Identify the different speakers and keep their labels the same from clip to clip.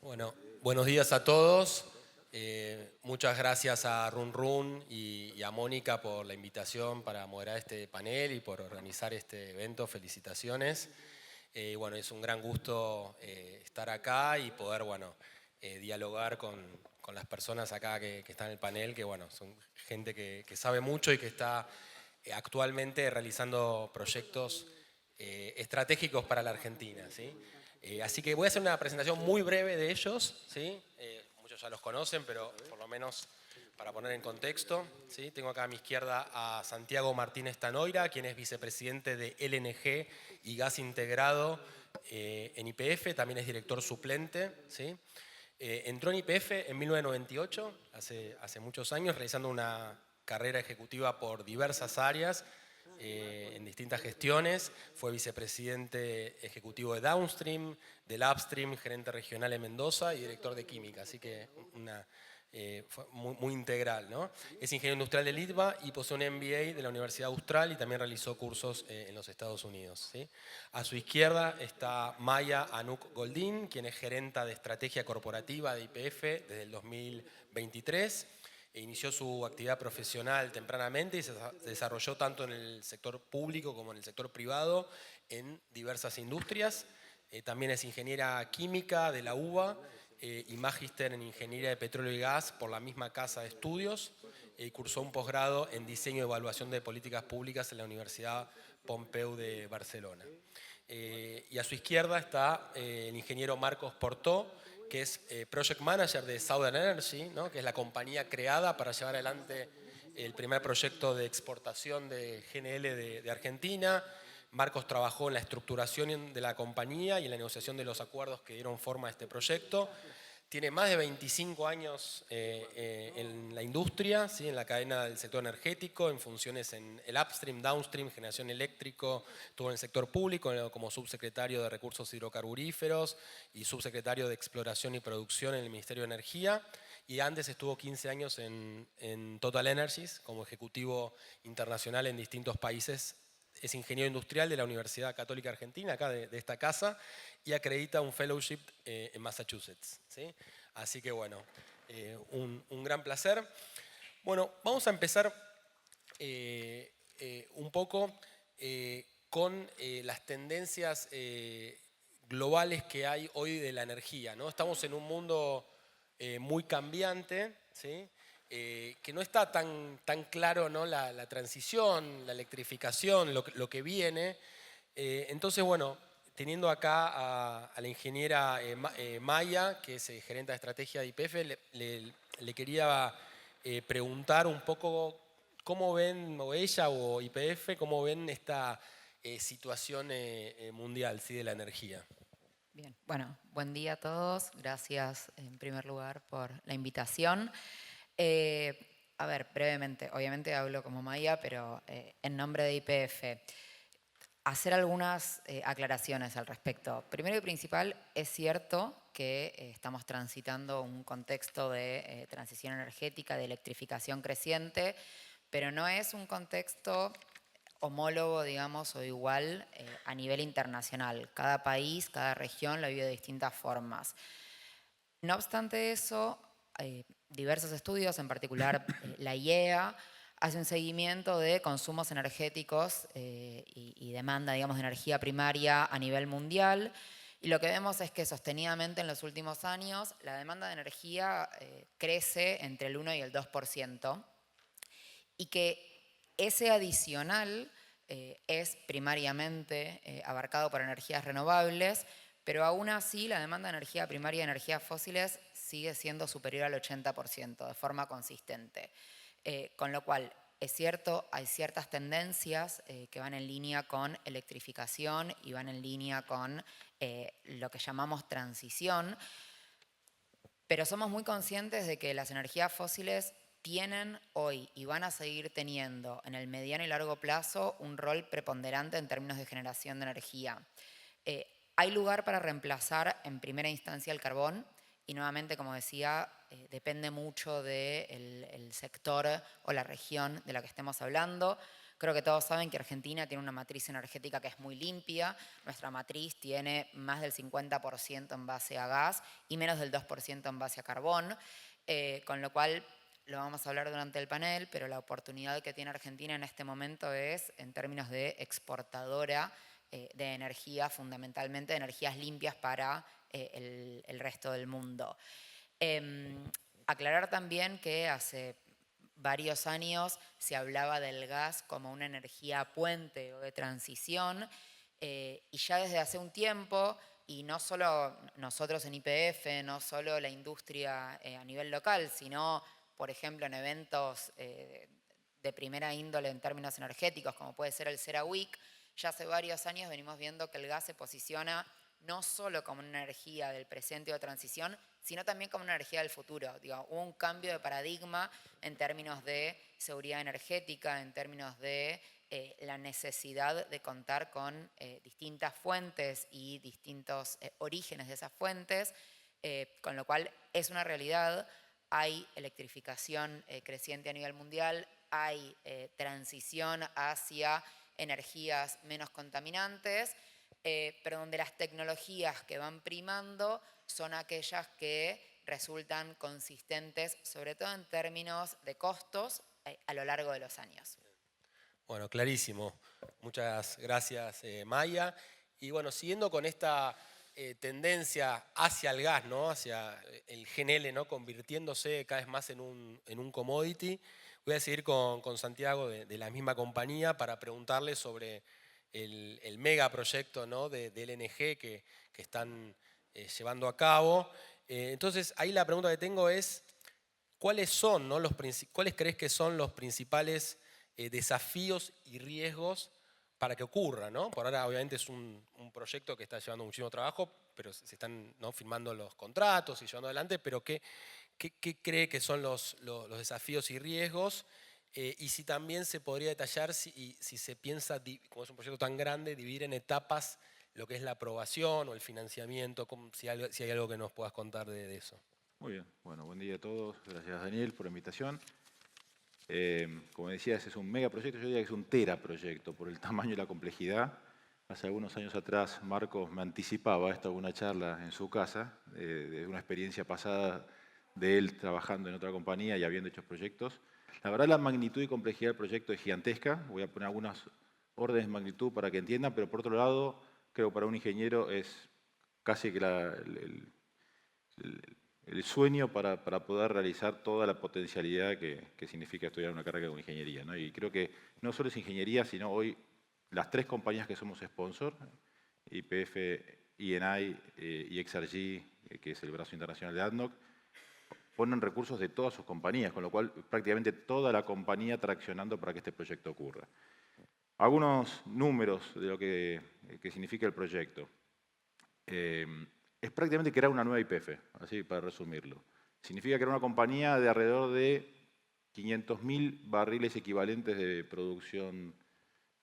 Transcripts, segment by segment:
Speaker 1: Bueno, buenos días a todos. Muchas gracias a Run Run y a Mónica por la invitación para moderar este panel y por organizar este evento. Felicitaciones. Bueno, es un gran gusto estar acá y poder dialogar con las personas acá que están en el panel, que bueno, son gente que sabe mucho y que está actualmente realizando proyectos estratégicos para la Argentina, ¿sí? Así que voy a hacer una presentación muy breve de ellos, ¿sí? Muchos ya los conocen, pero por lo menos para poner en contexto, ¿sí? Tengo acá a mi izquierda a Santiago Martínez Tanoira, quien es vicepresidente de LNG y Gas Integrado en YPF, también es director suplente, ¿sí? Entró en YPF en 1998, hace muchos años, realizando una carrera ejecutiva por diversas áreas, en distintas gestiones. Fue vicepresidente ejecutivo de Downstream, del Upstream, gerente regional en Mendoza y director de Química, así que fue muy integral, ¿no? Es ingeniero industrial del ITBA y posee un MBA de la Universidad Austral y también realizó cursos en los Estados Unidos, ¿sí? A su izquierda está Maya Anuk Goldin, quien es gerenta de estrategia corporativa de YPF desde el 2023. Inició su actividad profesional tempranamente y se desarrolló tanto en el sector público como en el sector privado en diversas industrias. También es ingeniera química de la UBA y magíster en ingeniería de petróleo y gas por la misma casa de estudios. Cursó un posgrado en diseño y evaluación de políticas públicas en la Universidad Pompeu de Barcelona. Y a su izquierda está el ingeniero Marcos Portó, que es Project Manager de Southern Energy, ¿no? Que es la compañía creada para llevar adelante el primer proyecto de exportación de GNL de Argentina. Marcos trabajó en la estructuración de la compañía y en la negociación de los acuerdos que dieron forma a este proyecto. Tiene más de 25 años en la industria, ¿sí? En la cadena del sector energético, en funciones en el upstream, downstream, generación eléctrico, estuvo en el sector público como subsecretario de Recursos Hidrocarburíferos y subsecretario de Exploración y Producción en el Ministerio de Energía. Y antes estuvo 15 años en Total Energies como ejecutivo internacional en distintos países. Es ingeniero industrial de la Universidad Católica Argentina, acá de esta casa, y acredita un fellowship en Massachusetts, ¿sí? Así que bueno, un gran placer. Bueno, vamos a empezar un poco con las tendencias globales que hay hoy de la energía, ¿no? Estamos en un mundo muy cambiante, ¿sí? Que no está tan claro, ¿no? La transición, la electrificación, lo que viene. Entonces, bueno, teniendo acá a la ingeniera Maya, que es gerente de estrategia de YPF, le quería preguntar un poco cómo ven, o ella o YPF, cómo ven esta situación mundial, ¿sí? De la energía.
Speaker 2: Bien, bueno, buen día a todos. Gracias en primer lugar por la invitación. A ver, brevemente, obviamente hablo como Maya, pero en nombre de YPF. Hacer algunas aclaraciones al respecto. Primero y principal, es cierto que estamos transitando un contexto de transición energética, de electrificación creciente, pero no es un contexto homólogo, digamos, o igual a nivel internacional. Cada país, cada región lo vive de distintas formas. No obstante eso, diversos estudios, en particular la IEA, hace un seguimiento de consumos energéticos y demanda, digamos, de energía primaria a nivel mundial. Y lo que vemos es que sostenidamente en los últimos años la demanda de energía crece entre el 1 y el 2%, y que ese adicional es primariamente abarcado por energías renovables, pero aún así la demanda de energía primaria de energías fósiles sigue siendo superior al 80% de forma consistente. Con lo cual, es cierto, hay ciertas tendencias que van en línea con electrificación y van en línea con lo que llamamos transición, pero somos muy conscientes de que las energías fósiles tienen hoy y van a seguir teniendo en el mediano y largo plazo un rol preponderante en términos de generación de energía. Hay lugar para reemplazar en primera instancia el carbón y nuevamente, como decía, depende mucho del sector o la región de la que estemos hablando. Creo que todos saben que Argentina tiene una matriz energética que es muy limpia. Nuestra matriz tiene más del 50% en base a gas y menos del 2% en base a carbón, con lo cual lo vamos a hablar durante el panel, pero la oportunidad que tiene Argentina en este momento es en términos de exportadora de energía, fundamentalmente de energías limpias para el resto del mundo. Aclarar también que hace varios años se hablaba del gas como una energía puente o de transición, y ya desde hace un tiempo, y no solo nosotros en YPF, no solo la industria a nivel local, sino, por ejemplo, en eventos de primera índole en términos energéticos, como puede ser el CERAWeek, ya hace varios años venimos viendo que el gas se posiciona no solo como una energía del presente o de transición, sino también como una energía del futuro. Digo, hubo un cambio de paradigma en términos de seguridad energética, en términos de la necesidad de contar con distintas fuentes y distintos orígenes de esas fuentes, con lo cual es una realidad. Hay electrificación creciente a nivel mundial, hay transición hacia energías menos contaminantes, pero donde las tecnologías que van primando son aquellas que resultan consistentes, sobre todo en términos de costos, a lo largo de los años.
Speaker 1: Bueno, clarísimo. Muchas gracias, Maya. Y bueno, siguiendo con esta tendencia hacia el gas, ¿no? Hacia el GNL, ¿no? Convirtiéndose cada vez más en un commodity, voy a seguir con Santiago de la misma compañía para preguntarle sobre el megaproyecto, ¿no? de LNG que están llevando a cabo. Entonces, ahí la pregunta que tengo es, ¿cuáles son, ¿no? ¿Cuáles crees que son los principales desafíos y riesgos para que ocurra, ¿no? Por ahora, obviamente, es un proyecto que está llevando muchísimo trabajo, pero se están, ¿no? firmando los contratos y llevando adelante, pero ¿qué cree que son los desafíos y riesgos? Y si también se podría detallar si se piensa, como es un proyecto tan grande, dividir en etapas lo que es la aprobación o el financiamiento, si hay algo que nos puedas contar de eso.
Speaker 3: Muy bien, bueno, buen día a todos. Gracias, Daniel, por la invitación. Como decías, es un megaproyecto, yo diría que es un teraproyecto por el tamaño y la complejidad. Hace algunos años atrás, Marcos me anticipaba esto en una charla en su casa, de una experiencia pasada de él trabajando en otra compañía y habiendo hecho proyectos. La verdad, la magnitud y complejidad del proyecto es gigantesca. Voy a poner algunas órdenes de magnitud para que entiendan, pero por otro lado, creo que para un ingeniero es casi que el sueño para poder realizar toda la potencialidad que significa estudiar una carrera con ingeniería, ¿no? Y creo que no solo es ingeniería, sino hoy las tres compañías que somos sponsor, YPF, Eni y XRG, que es el brazo internacional de ADNOC, ponen recursos de todas sus compañías, con lo cual prácticamente toda la compañía traccionando para que este proyecto ocurra. Algunos números de lo que significa el proyecto. Es prácticamente crear una nueva YPF, así para resumirlo. Significa crear una compañía de alrededor de 500.000 barriles equivalentes de producción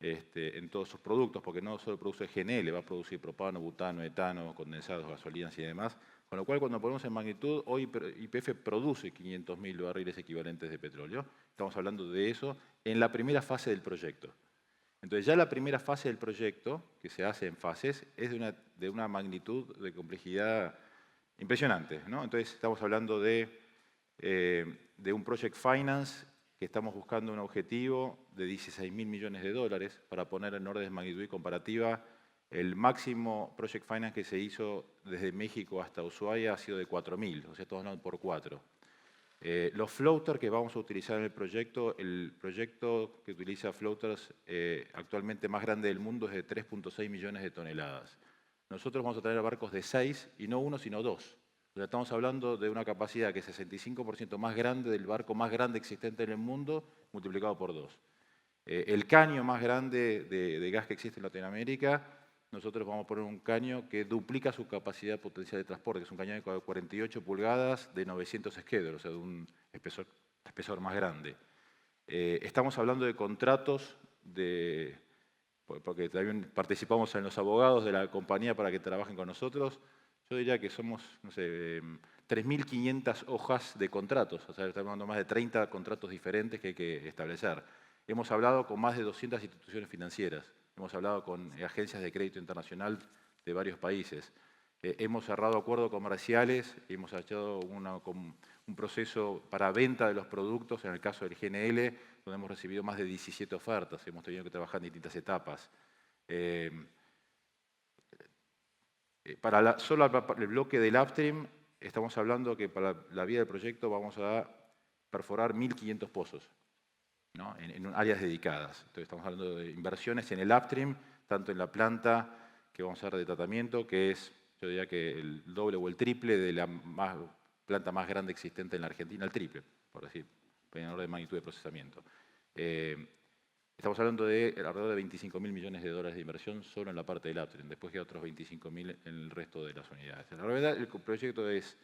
Speaker 3: en todos sus productos, porque no solo produce GNL, va a producir propano, butano, etano, condensados, gasolinas y demás. Con lo cual, cuando ponemos en magnitud, hoy YPF produce 500.000 barriles equivalentes de petróleo. Estamos hablando de eso en la primera fase del proyecto. Entonces ya la primera fase del proyecto, que se hace en fases, es de una magnitud de complejidad impresionante, ¿no? Entonces estamos hablando de un project finance que estamos buscando un objetivo de 16.000 millones de dólares. Para poner en orden de magnitud y comparativa, el máximo project finance que se hizo desde México hasta Ushuaia ha sido de 4.000, o sea, estamos hablando por 4. Los floaters que vamos a utilizar en el proyecto que utiliza floaters actualmente más grande del mundo es de 3.6 millones de toneladas. Nosotros vamos a tener barcos de 6, y no uno, sino 2. O sea, estamos hablando de una capacidad que es 65% más grande del barco más grande existente en el mundo, multiplicado por 2. El caño más grande de gas que existe en Latinoamérica, nosotros vamos a poner un caño que duplica su capacidad potencial de transporte, que es un caño de 48 pulgadas de 900 esquedros, o sea, de un espesor más grande. Estamos hablando de contratos, porque también participamos en los abogados de la compañía para que trabajen con nosotros. Yo diría que somos, no sé, 3.500 hojas de contratos, o sea, estamos hablando de más de 30 contratos diferentes que hay que establecer. hemos hablado con más de 200 instituciones financieras, hemos hablado con agencias de crédito internacional de varios países, hemos cerrado acuerdos comerciales, hemos hecho un proceso para venta de los productos, en el caso del GNL, donde hemos recibido más de 17 ofertas, hemos tenido que trabajar en distintas etapas. Solo el bloque del upstream, estamos hablando que para la vía del proyecto vamos a perforar 1.500 pozos, ¿no? en áreas dedicadas. Entonces estamos hablando de inversiones en el upstream, tanto en la planta que vamos a hacer de tratamiento, que es, yo diría que el doble o el triple de la planta más grande existente en la Argentina, el triple, por decir, en orden de magnitud de procesamiento. Estamos hablando de alrededor de 25.000 millones de dólares de inversión solo en la parte del upstream, después que otros 25.000 en el resto de las unidades. La verdad, el proyecto es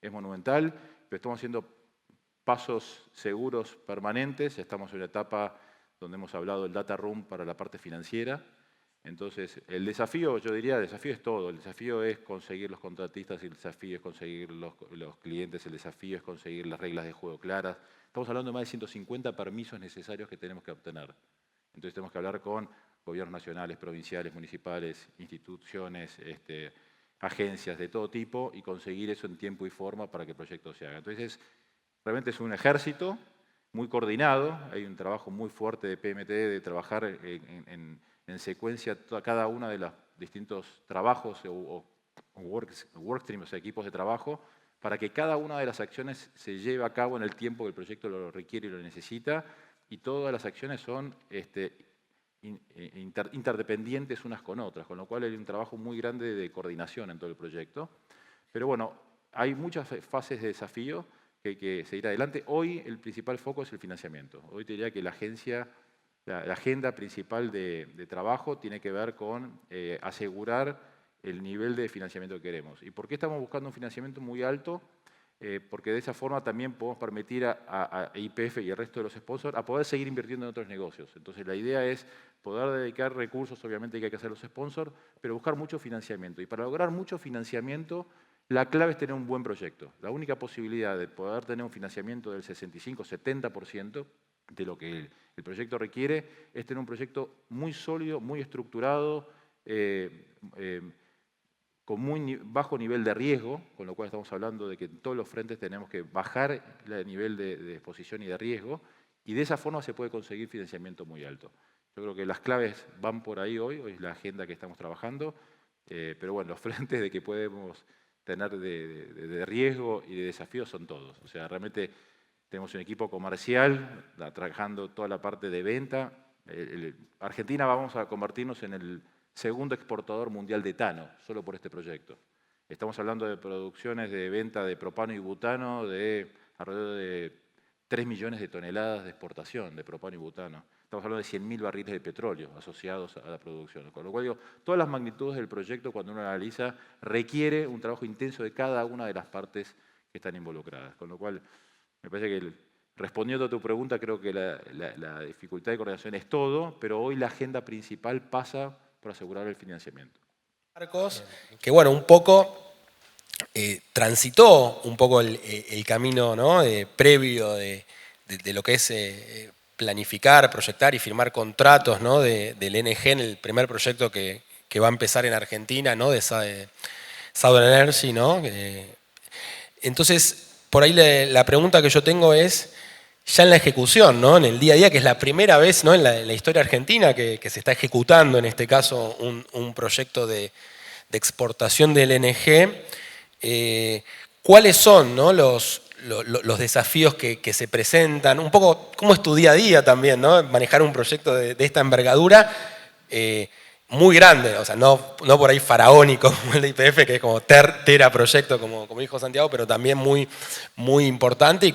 Speaker 3: monumental, pero estamos haciendo pasos seguros permanentes. Estamos en una etapa donde hemos hablado del data room para la parte financiera. Entonces, el desafío, yo diría, el desafío es todo. El desafío es conseguir los contratistas, el desafío es conseguir los clientes, el desafío es conseguir las reglas de juego claras. Estamos hablando de más de 150 permisos necesarios que tenemos que obtener. Entonces tenemos que hablar con gobiernos nacionales, provinciales, municipales, instituciones, agencias de todo tipo y conseguir eso en tiempo y forma para que el proyecto se haga. Entonces, realmente es un ejército muy coordinado, hay un trabajo muy fuerte de PMT de trabajar en secuencia cada uno de los distintos trabajos o workstreams, o sea, equipos de trabajo, para que cada una de las acciones se lleve a cabo en el tiempo que el proyecto lo requiere y lo necesita, y todas las acciones son interdependientes unas con otras, con lo cual hay un trabajo muy grande de coordinación en todo el proyecto. Pero bueno, hay muchas fases de desafío que hay que seguir adelante. Hoy el principal foco es el financiamiento. Hoy te diría que la agenda principal de trabajo tiene que ver con asegurar el nivel de financiamiento que queremos. ¿Y por qué estamos buscando un financiamiento muy alto? Porque de esa forma también podemos permitir a YPF y el resto de los sponsors a poder seguir invirtiendo en otros negocios. Entonces la idea es poder dedicar recursos, obviamente que hay que hacer los sponsors, pero buscar mucho financiamiento. Y para lograr mucho financiamiento, la clave es tener un buen proyecto. La única posibilidad de poder tener un financiamiento del 65-70% de lo que el proyecto requiere es tener un proyecto muy sólido, muy estructurado, con muy bajo nivel de riesgo, con lo cual estamos hablando de que en todos los frentes tenemos que bajar el nivel de exposición y de riesgo, y de esa forma se puede conseguir financiamiento muy alto. Yo creo que las claves van por ahí hoy es la agenda que estamos trabajando, pero bueno, los frentes de que podemos tener de riesgo y de desafío son todos. O sea, realmente tenemos un equipo comercial trabajando toda la parte de venta. Argentina vamos a convertirnos en el segundo exportador mundial de etano, solo por este proyecto. Estamos hablando de producciones de venta de propano y butano de alrededor de 3 millones de toneladas de exportación de propano y butano. Estamos hablando de 100.000 barriles de petróleo asociados a la producción. Con lo cual, digo, todas las magnitudes del proyecto, cuando uno analiza, requiere un trabajo intenso de cada una de las partes que están involucradas. Con lo cual, me parece que respondiendo a tu pregunta, creo que la dificultad de coordinación es todo, pero hoy la agenda principal pasa por asegurar el financiamiento.
Speaker 1: Marcos, que bueno, un poco transitó un poco el camino, ¿no? Previo de lo que es planificar, proyectar y firmar contratos, ¿no? del NG en el primer proyecto que va a empezar en Argentina, ¿no? de Southern Energy, ¿no? Entonces, por ahí la pregunta que yo tengo es, ya en la ejecución, ¿no? En el día a día, que es la primera vez, ¿no? en la historia argentina que se está ejecutando, en este caso, un proyecto de exportación del LNG, ¿cuáles son, ¿no? los desafíos que se presentan? Un poco, ¿cómo es tu día a día también, ¿no? Manejar un proyecto de esta envergadura muy grande, o sea, no por ahí faraónico como el de YPF, que es como teraproyecto, como dijo Santiago, pero también muy, muy importante y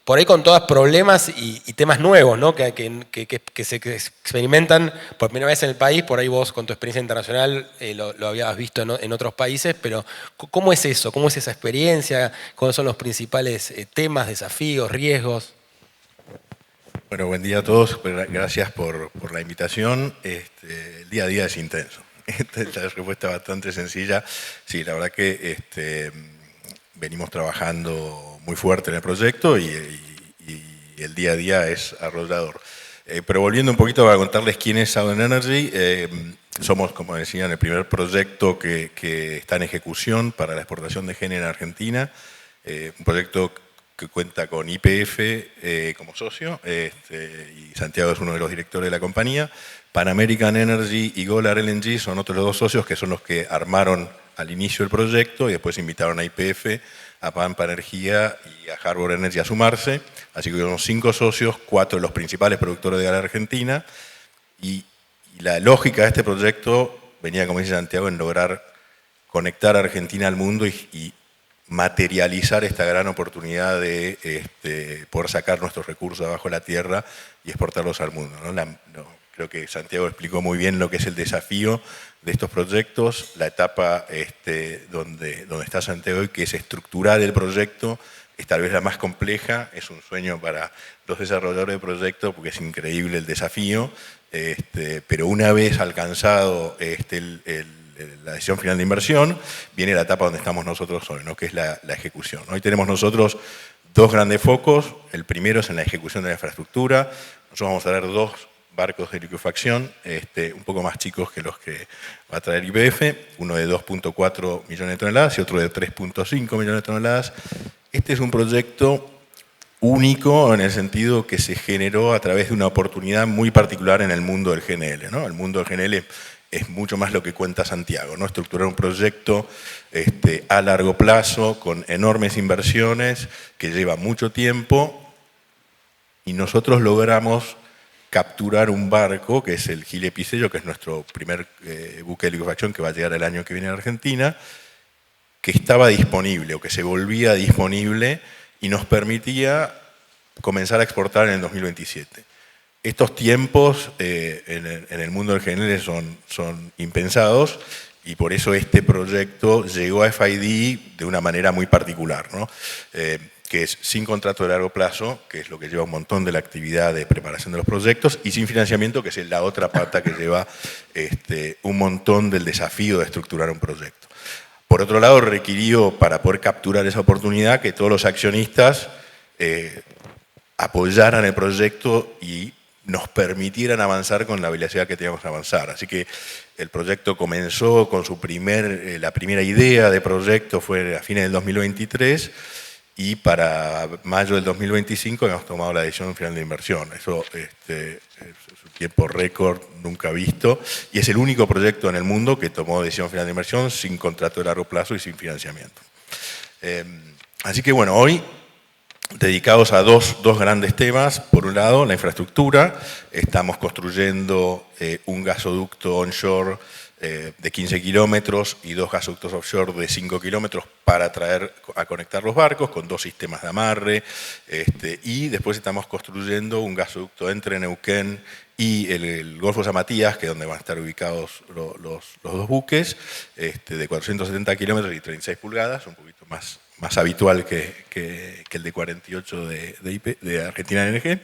Speaker 1: por ahí con todos problemas y temas nuevos, ¿no? que se experimentan por primera vez en el país. Por ahí vos con tu experiencia internacional lo habías visto en otros países, pero ¿cómo es eso? ¿Cómo es esa experiencia? ¿Cuáles son los principales temas, desafíos, riesgos?
Speaker 4: Bueno, buen día a todos. Gracias por la invitación. El día a día es intenso. La respuesta es bastante sencilla. Sí, la verdad que venimos trabajando muy fuerte en el proyecto y el día a día es arrollador. Pero volviendo un poquito para contarles quién es Southern Energy, somos, como decían, el primer proyecto que está en ejecución para la exportación de GEN en Argentina, un proyecto que cuenta con YPF como socio, y Santiago es uno de los directores de la compañía. Pan American Energy y Golar LNG son otros dos socios que son los que armaron al inicio el proyecto y después invitaron a YPF, a Pampa Energía y a Harbor Energy a sumarse. Así que somos 5 socios, 4 de los principales productores de gas de Argentina. Y la lógica de este proyecto venía, como dice Santiago, en lograr conectar a Argentina al mundo y materializar esta gran oportunidad de poder sacar nuestros recursos abajo de la tierra y exportarlos al mundo, ¿no? Creo que Santiago explicó muy bien lo que es el desafío de estos proyectos, la etapa donde está Santiago hoy, que es estructurar el proyecto, es tal vez la más compleja, es un sueño para los desarrolladores de proyectos porque es increíble el desafío, pero una vez alcanzado la decisión final de inversión, viene la etapa donde estamos nosotros hoy, ¿no? Que es la ejecución. Hoy tenemos nosotros 2 grandes focos, el primero es en la ejecución de la infraestructura, nosotros vamos a traer 2 barcos de liquefacción, un poco más chicos que los que va a traer YPF, uno de 2.4 millones de toneladas y otro de 3.5 millones de toneladas. Este es un proyecto único en el sentido que se generó a través de una oportunidad muy particular en el mundo del GNL, ¿no? El mundo del GNL es mucho más lo que cuenta Santiago, ¿no? Estructurar un proyecto a largo plazo, con enormes inversiones, que lleva mucho tiempo, y nosotros logramos capturar un barco, que es el Gile Pisello, que es nuestro primer buque de liquefacción que va a llegar el año que viene a Argentina, que estaba disponible o que se volvía disponible y nos permitía comenzar a exportar en el 2027. Estos tiempos en el mundo del GNL son impensados y por eso este proyecto llegó a FID de una manera muy particular, ¿no? Que es sin contrato de largo plazo, que es lo que lleva un montón de la actividad de preparación de los proyectos, y sin financiamiento, que es la otra pata que lleva un montón del desafío de estructurar un proyecto. Por otro lado, requirió, para poder capturar esa oportunidad, que todos los accionistas apoyaran el proyecto y nos permitieran avanzar con la velocidad que teníamos que avanzar. Así que el proyecto comenzó con la primera idea de proyecto fue a fines del 2023, y para mayo del 2025 hemos tomado la decisión final de inversión. Eso es un tiempo récord nunca visto, y es el único proyecto en el mundo que tomó decisión final de inversión sin contrato de largo plazo y sin financiamiento. Así que bueno, hoy dedicados a dos grandes temas. Por un lado, la infraestructura. Estamos construyendo un gasoducto onshore de 15 kilómetros y 2 gasoductos offshore de 5 kilómetros para traer a conectar los barcos con 2 sistemas de amarre. Y después estamos construyendo un gasoducto entre Neuquén y el Golfo San Matías, que es donde van a estar ubicados los 2 buques, de 470 kilómetros y 36 pulgadas, un poquito más habitual que el de 48 de Argentina Energía.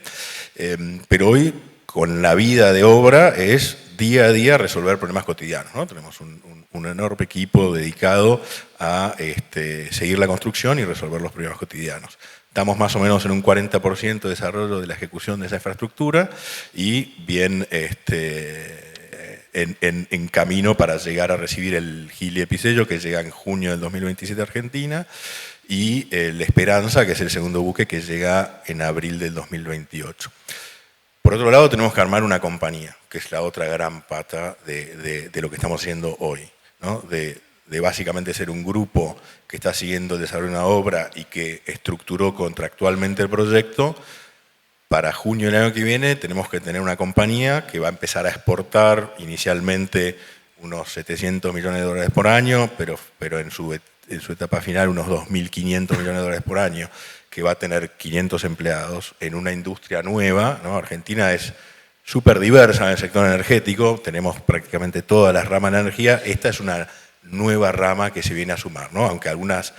Speaker 4: Pero hoy, con la vida de obra, es día a día resolver problemas cotidianos, ¿no? Tenemos un enorme equipo dedicado a seguir la construcción y resolver los problemas cotidianos. Estamos más o menos en un 40% de desarrollo de la ejecución de esa infraestructura y bien en camino para llegar a recibir el Gili Pisello, que llega en junio del 2027 a Argentina, y la Esperanza, que es el segundo buque, que llega en abril del 2028. Por otro lado, tenemos que armar una compañía, que es la otra gran pata de lo que estamos haciendo hoy, ¿no? De básicamente ser un grupo que está siguiendo el desarrollo de una obra y que estructuró contractualmente el proyecto. Para junio del año que viene tenemos que tener una compañía que va a empezar a exportar inicialmente unos 700 millones de dólares por año, pero en su etapa final unos 2.500 millones de dólares por año, que va a tener 500 empleados en una industria nueva, ¿no? Argentina es súper diversa en el sector energético, tenemos prácticamente todas las ramas de energía. Esta es una nueva rama que se viene a sumar, ¿no? Aunque algunas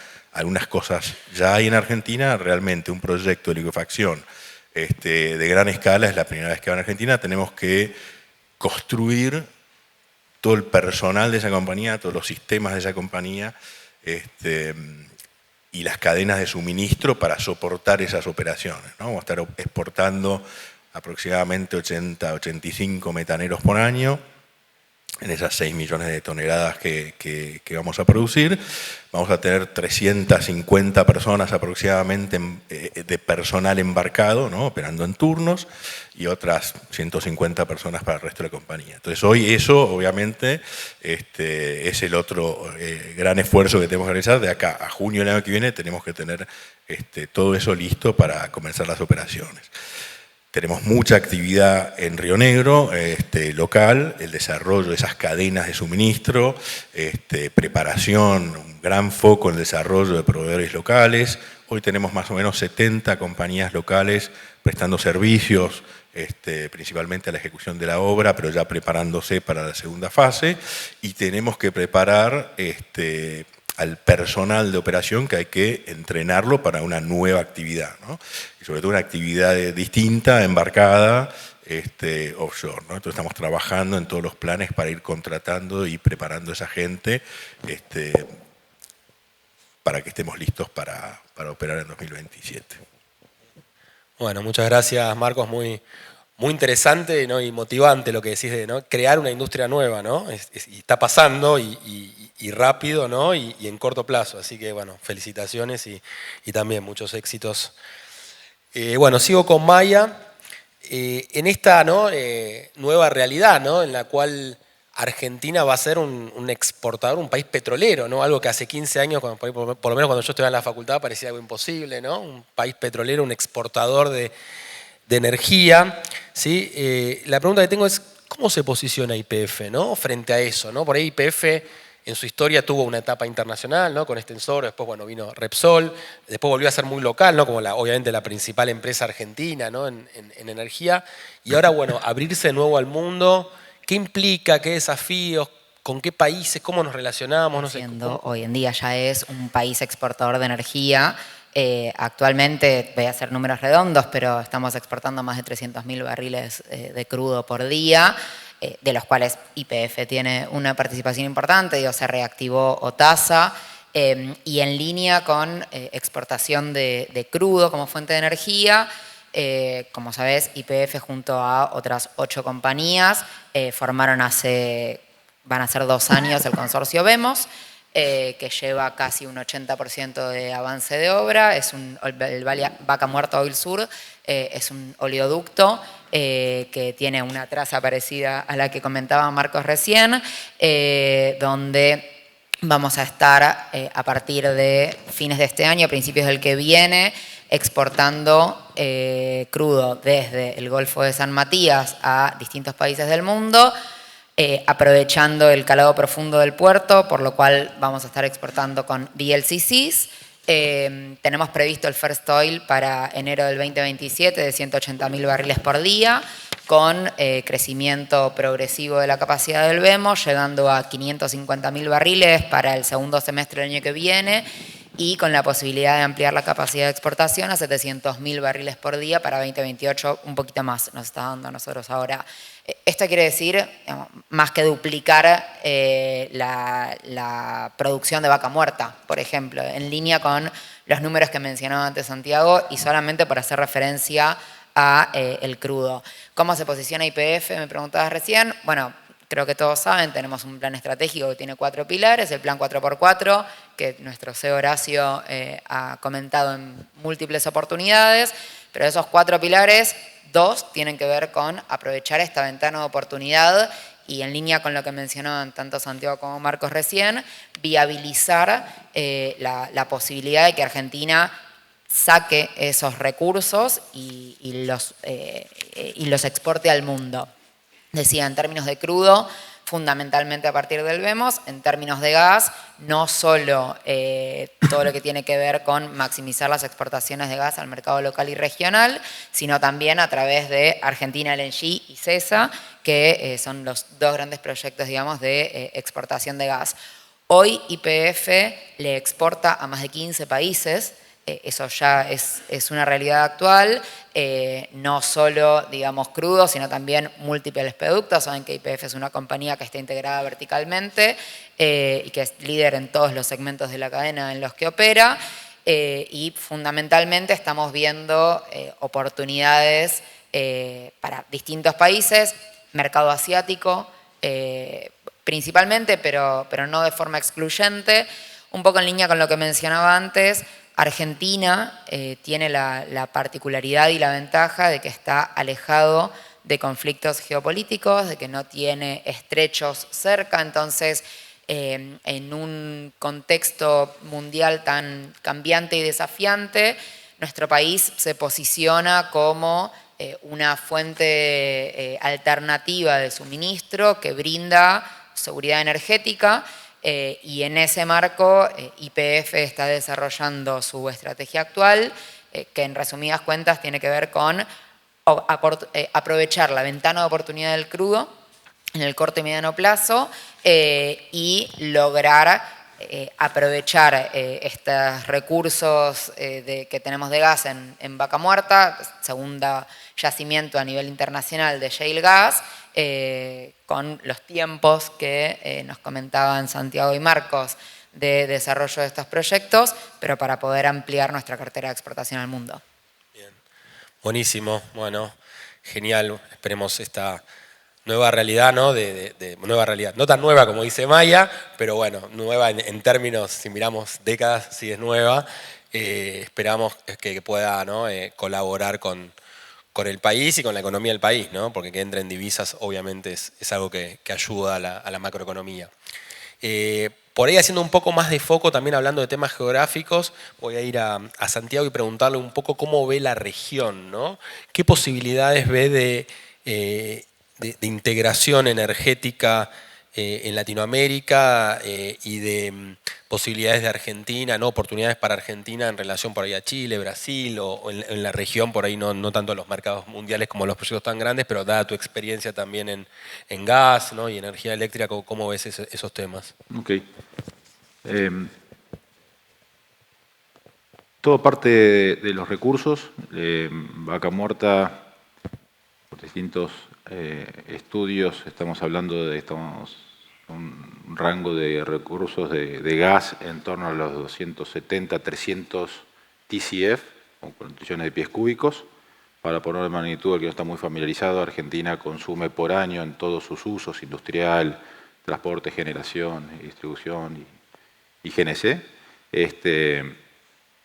Speaker 4: cosas ya hay en Argentina, realmente un proyecto de liquefacción de gran escala es la primera vez que va en Argentina. Tenemos que construir todo el personal de esa compañía, todos los sistemas de esa compañía, y las cadenas de suministro para soportar esas operaciones, ¿no? Vamos a estar exportando aproximadamente 80-85 metaneros por año. En esas 6 millones de toneladas que vamos a producir, vamos a tener 350 personas aproximadamente de personal embarcado, ¿no? Operando en turnos, y otras 150 personas para el resto de la compañía. Entonces hoy eso, obviamente, es el otro gran esfuerzo que tenemos que realizar. De acá a junio del año que viene tenemos que tener todo eso listo para comenzar las operaciones. Tenemos mucha actividad en Río Negro, local, el desarrollo de esas cadenas de suministro, preparación, un gran foco en el desarrollo de proveedores locales. Hoy tenemos más o menos 70 compañías locales prestando servicios, principalmente a la ejecución de la obra, pero ya preparándose para la segunda fase. Y tenemos que preparar al personal de operación, que hay que entrenarlo para una nueva actividad, ¿no? Y sobre todo una actividad distinta, embarcada, offshore, ¿no? Entonces estamos trabajando en todos los planes para ir contratando y preparando a esa gente para que estemos listos para operar en 2027.
Speaker 1: Bueno, muchas gracias, Marcos. Muy interesante, ¿no? Y motivante lo que decís de, ¿no?, crear una industria nueva, ¿no? Y está pasando y rápido, ¿no? Y en corto plazo. Así que, bueno, felicitaciones y también muchos éxitos. Bueno, sigo con Maya. En esta, ¿no?, nueva realidad, ¿no?, en la cual Argentina va a ser un exportador, un país petrolero, ¿no? Algo que hace 15 años, por lo menos cuando yo estudiaba en la facultad, parecía algo imposible, ¿no? Un país petrolero, un exportador de energía, ¿sí? La pregunta que tengo es, ¿cómo se posiciona YPF, ¿no?, frente a eso, ¿no? Por ahí YPF en su historia tuvo una etapa internacional, ¿no?, con Extensor, después, bueno, vino Repsol, después volvió a ser muy local, ¿no?, como obviamente la principal empresa argentina, ¿no?, en energía, y ahora, bueno, abrirse de nuevo al mundo. ¿Qué implica? ¿Qué desafíos? ¿Con qué países? ¿Cómo nos relacionamos? No sé,
Speaker 2: hoy en día ya es un país exportador de energía. Actualmente, voy a hacer números redondos, pero estamos exportando más de 300.000 barriles de crudo por día, de los cuales YPF tiene una participación importante, se reactivó OTASA, y en línea con exportación de crudo como fuente de energía. Como sabés, YPF junto a otras 8 compañías formaron van a ser 2 años el consorcio VEMOS, que lleva casi un 80% de avance de obra. El Vaca Muerta Oil Sur es un oleoducto que tiene una traza parecida a la que comentaba Marcos recién, donde vamos a estar a partir de fines de este año, principios del que viene, exportando crudo desde el Golfo de San Matías a distintos países del mundo, aprovechando el calado profundo del puerto, por lo cual vamos a estar exportando con VLCCs. Tenemos previsto el First Oil para enero del 2027 de 180.000 barriles por día, con crecimiento progresivo de la capacidad del VEMOS, llegando a 550.000 barriles para el segundo semestre del año que viene, y con la posibilidad de ampliar la capacidad de exportación a 700.000 barriles por día para 2028, un poquito más nos está dando a nosotros ahora. Esto quiere decir, más que duplicar la producción de vaca muerta, por ejemplo, en línea con los números que mencionaba antes Santiago, y solamente para hacer referencia a el crudo. ¿Cómo se posiciona YPF? Me preguntabas recién. Bueno, creo que todos saben, tenemos un plan estratégico que tiene 4 pilares, el plan 4x4, que nuestro CEO Horacio ha comentado en múltiples oportunidades, pero de esos 4 pilares, 2 tienen que ver con aprovechar esta ventana de oportunidad y, en línea con lo que mencionaban tanto Santiago como Marcos recién, viabilizar la posibilidad de que Argentina saque esos recursos y los exporte al mundo. Decía, en términos de crudo, fundamentalmente a partir del VEMOS. En términos de gas, no solo todo lo que tiene que ver con maximizar las exportaciones de gas al mercado local y regional, sino también a través de Argentina LNG y CESA, que son los 2 grandes proyectos, digamos, de exportación de gas. Hoy YPF le exporta a más de 15 países. Eso ya es una realidad actual, no solo, digamos, crudo, sino también múltiples productos. Saben que YPF es una compañía que está integrada verticalmente y que es líder en todos los segmentos de la cadena en los que opera, y fundamentalmente estamos viendo oportunidades para distintos países, mercado asiático principalmente, pero no de forma excluyente. Un poco en línea con lo que mencionaba antes, Argentina tiene la particularidad y la ventaja de que está alejado de conflictos geopolíticos, de que no tiene estrechos cerca, entonces en un contexto mundial tan cambiante y desafiante, nuestro país se posiciona como una fuente alternativa de suministro que brinda seguridad energética y en ese marco YPF está desarrollando su estrategia actual que en resumidas cuentas tiene que ver con aprovechar la ventana de oportunidad del crudo en el corto y mediano plazo y lograr aprovechar estos recursos que tenemos de gas en Vaca Muerta, segundo yacimiento a nivel internacional de shale gas, con los tiempos que nos comentaban Santiago y Marcos de desarrollo de estos proyectos, pero para poder ampliar nuestra cartera de exportación al mundo.
Speaker 1: Bien, buenísimo, bueno, genial, esperemos esta nueva realidad, ¿no? Nueva realidad, no tan nueva como dice Maya, pero bueno, nueva en términos, si miramos décadas, sí es nueva. Esperamos que pueda, ¿no? Colaborar con el país y con la economía del país, ¿no? Porque que entre en divisas obviamente es algo que ayuda a la macroeconomía. Por ahí haciendo un poco más de foco, también hablando de temas geográficos, voy a ir a Santiago y preguntarle un poco cómo ve la región, ¿no? ¿Qué posibilidades ve de integración energética en Latinoamérica y de posibilidades de Argentina, ¿no? Oportunidades para Argentina en relación por ahí a Chile, Brasil o en la región, por ahí no tanto en los mercados mundiales como los proyectos tan grandes, pero dada tu experiencia también en gas, ¿no? Y energía eléctrica, ¿cómo ves esos temas?
Speaker 3: Ok. Todo parte de los recursos. Vaca Muerta, por distintos estudios, estamos hablando de un rango de recursos de gas en torno a los 270, 300 TCF, con 40 millones de pies cúbicos. Para poner de magnitud, el que no está muy familiarizado, Argentina consume por año en todos sus usos, industrial, transporte, generación, distribución y GNC,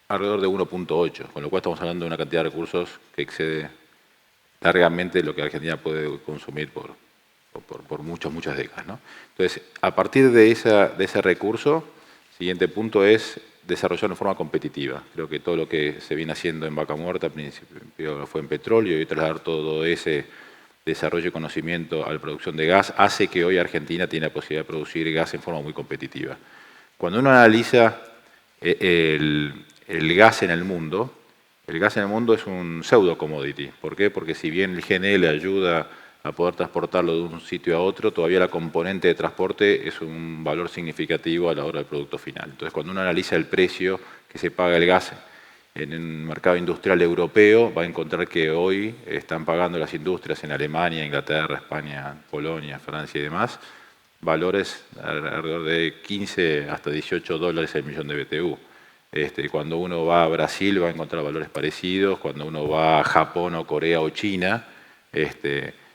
Speaker 3: alrededor de 1.8, con lo cual estamos hablando de una cantidad de recursos que excede largamente lo que Argentina puede consumir por muchas décadas, ¿no? Entonces, a partir de ese recurso, el siguiente punto es desarrollar de forma competitiva. Creo que todo lo que se viene haciendo en Vaca Muerta, al principio fue en petróleo, y trasladar todo ese desarrollo y conocimiento a la producción de gas, hace que hoy Argentina tiene la posibilidad de producir gas en forma muy competitiva. Cuando uno analiza el gas en el mundo es un pseudo commodity. ¿Por qué? Porque si bien el GNL ayuda a poder transportarlo de un sitio a otro, todavía la componente de transporte es un valor significativo a la hora del producto final. Entonces, cuando uno analiza el precio que se paga el gas en el mercado industrial europeo, va a encontrar que hoy están pagando las industrias en Alemania, Inglaterra, España, Polonia, Francia y demás, valores alrededor de 15 hasta 18 dólares el millón de BTU. Cuando uno va a Brasil va a encontrar valores parecidos, cuando uno va a Japón o Corea o China,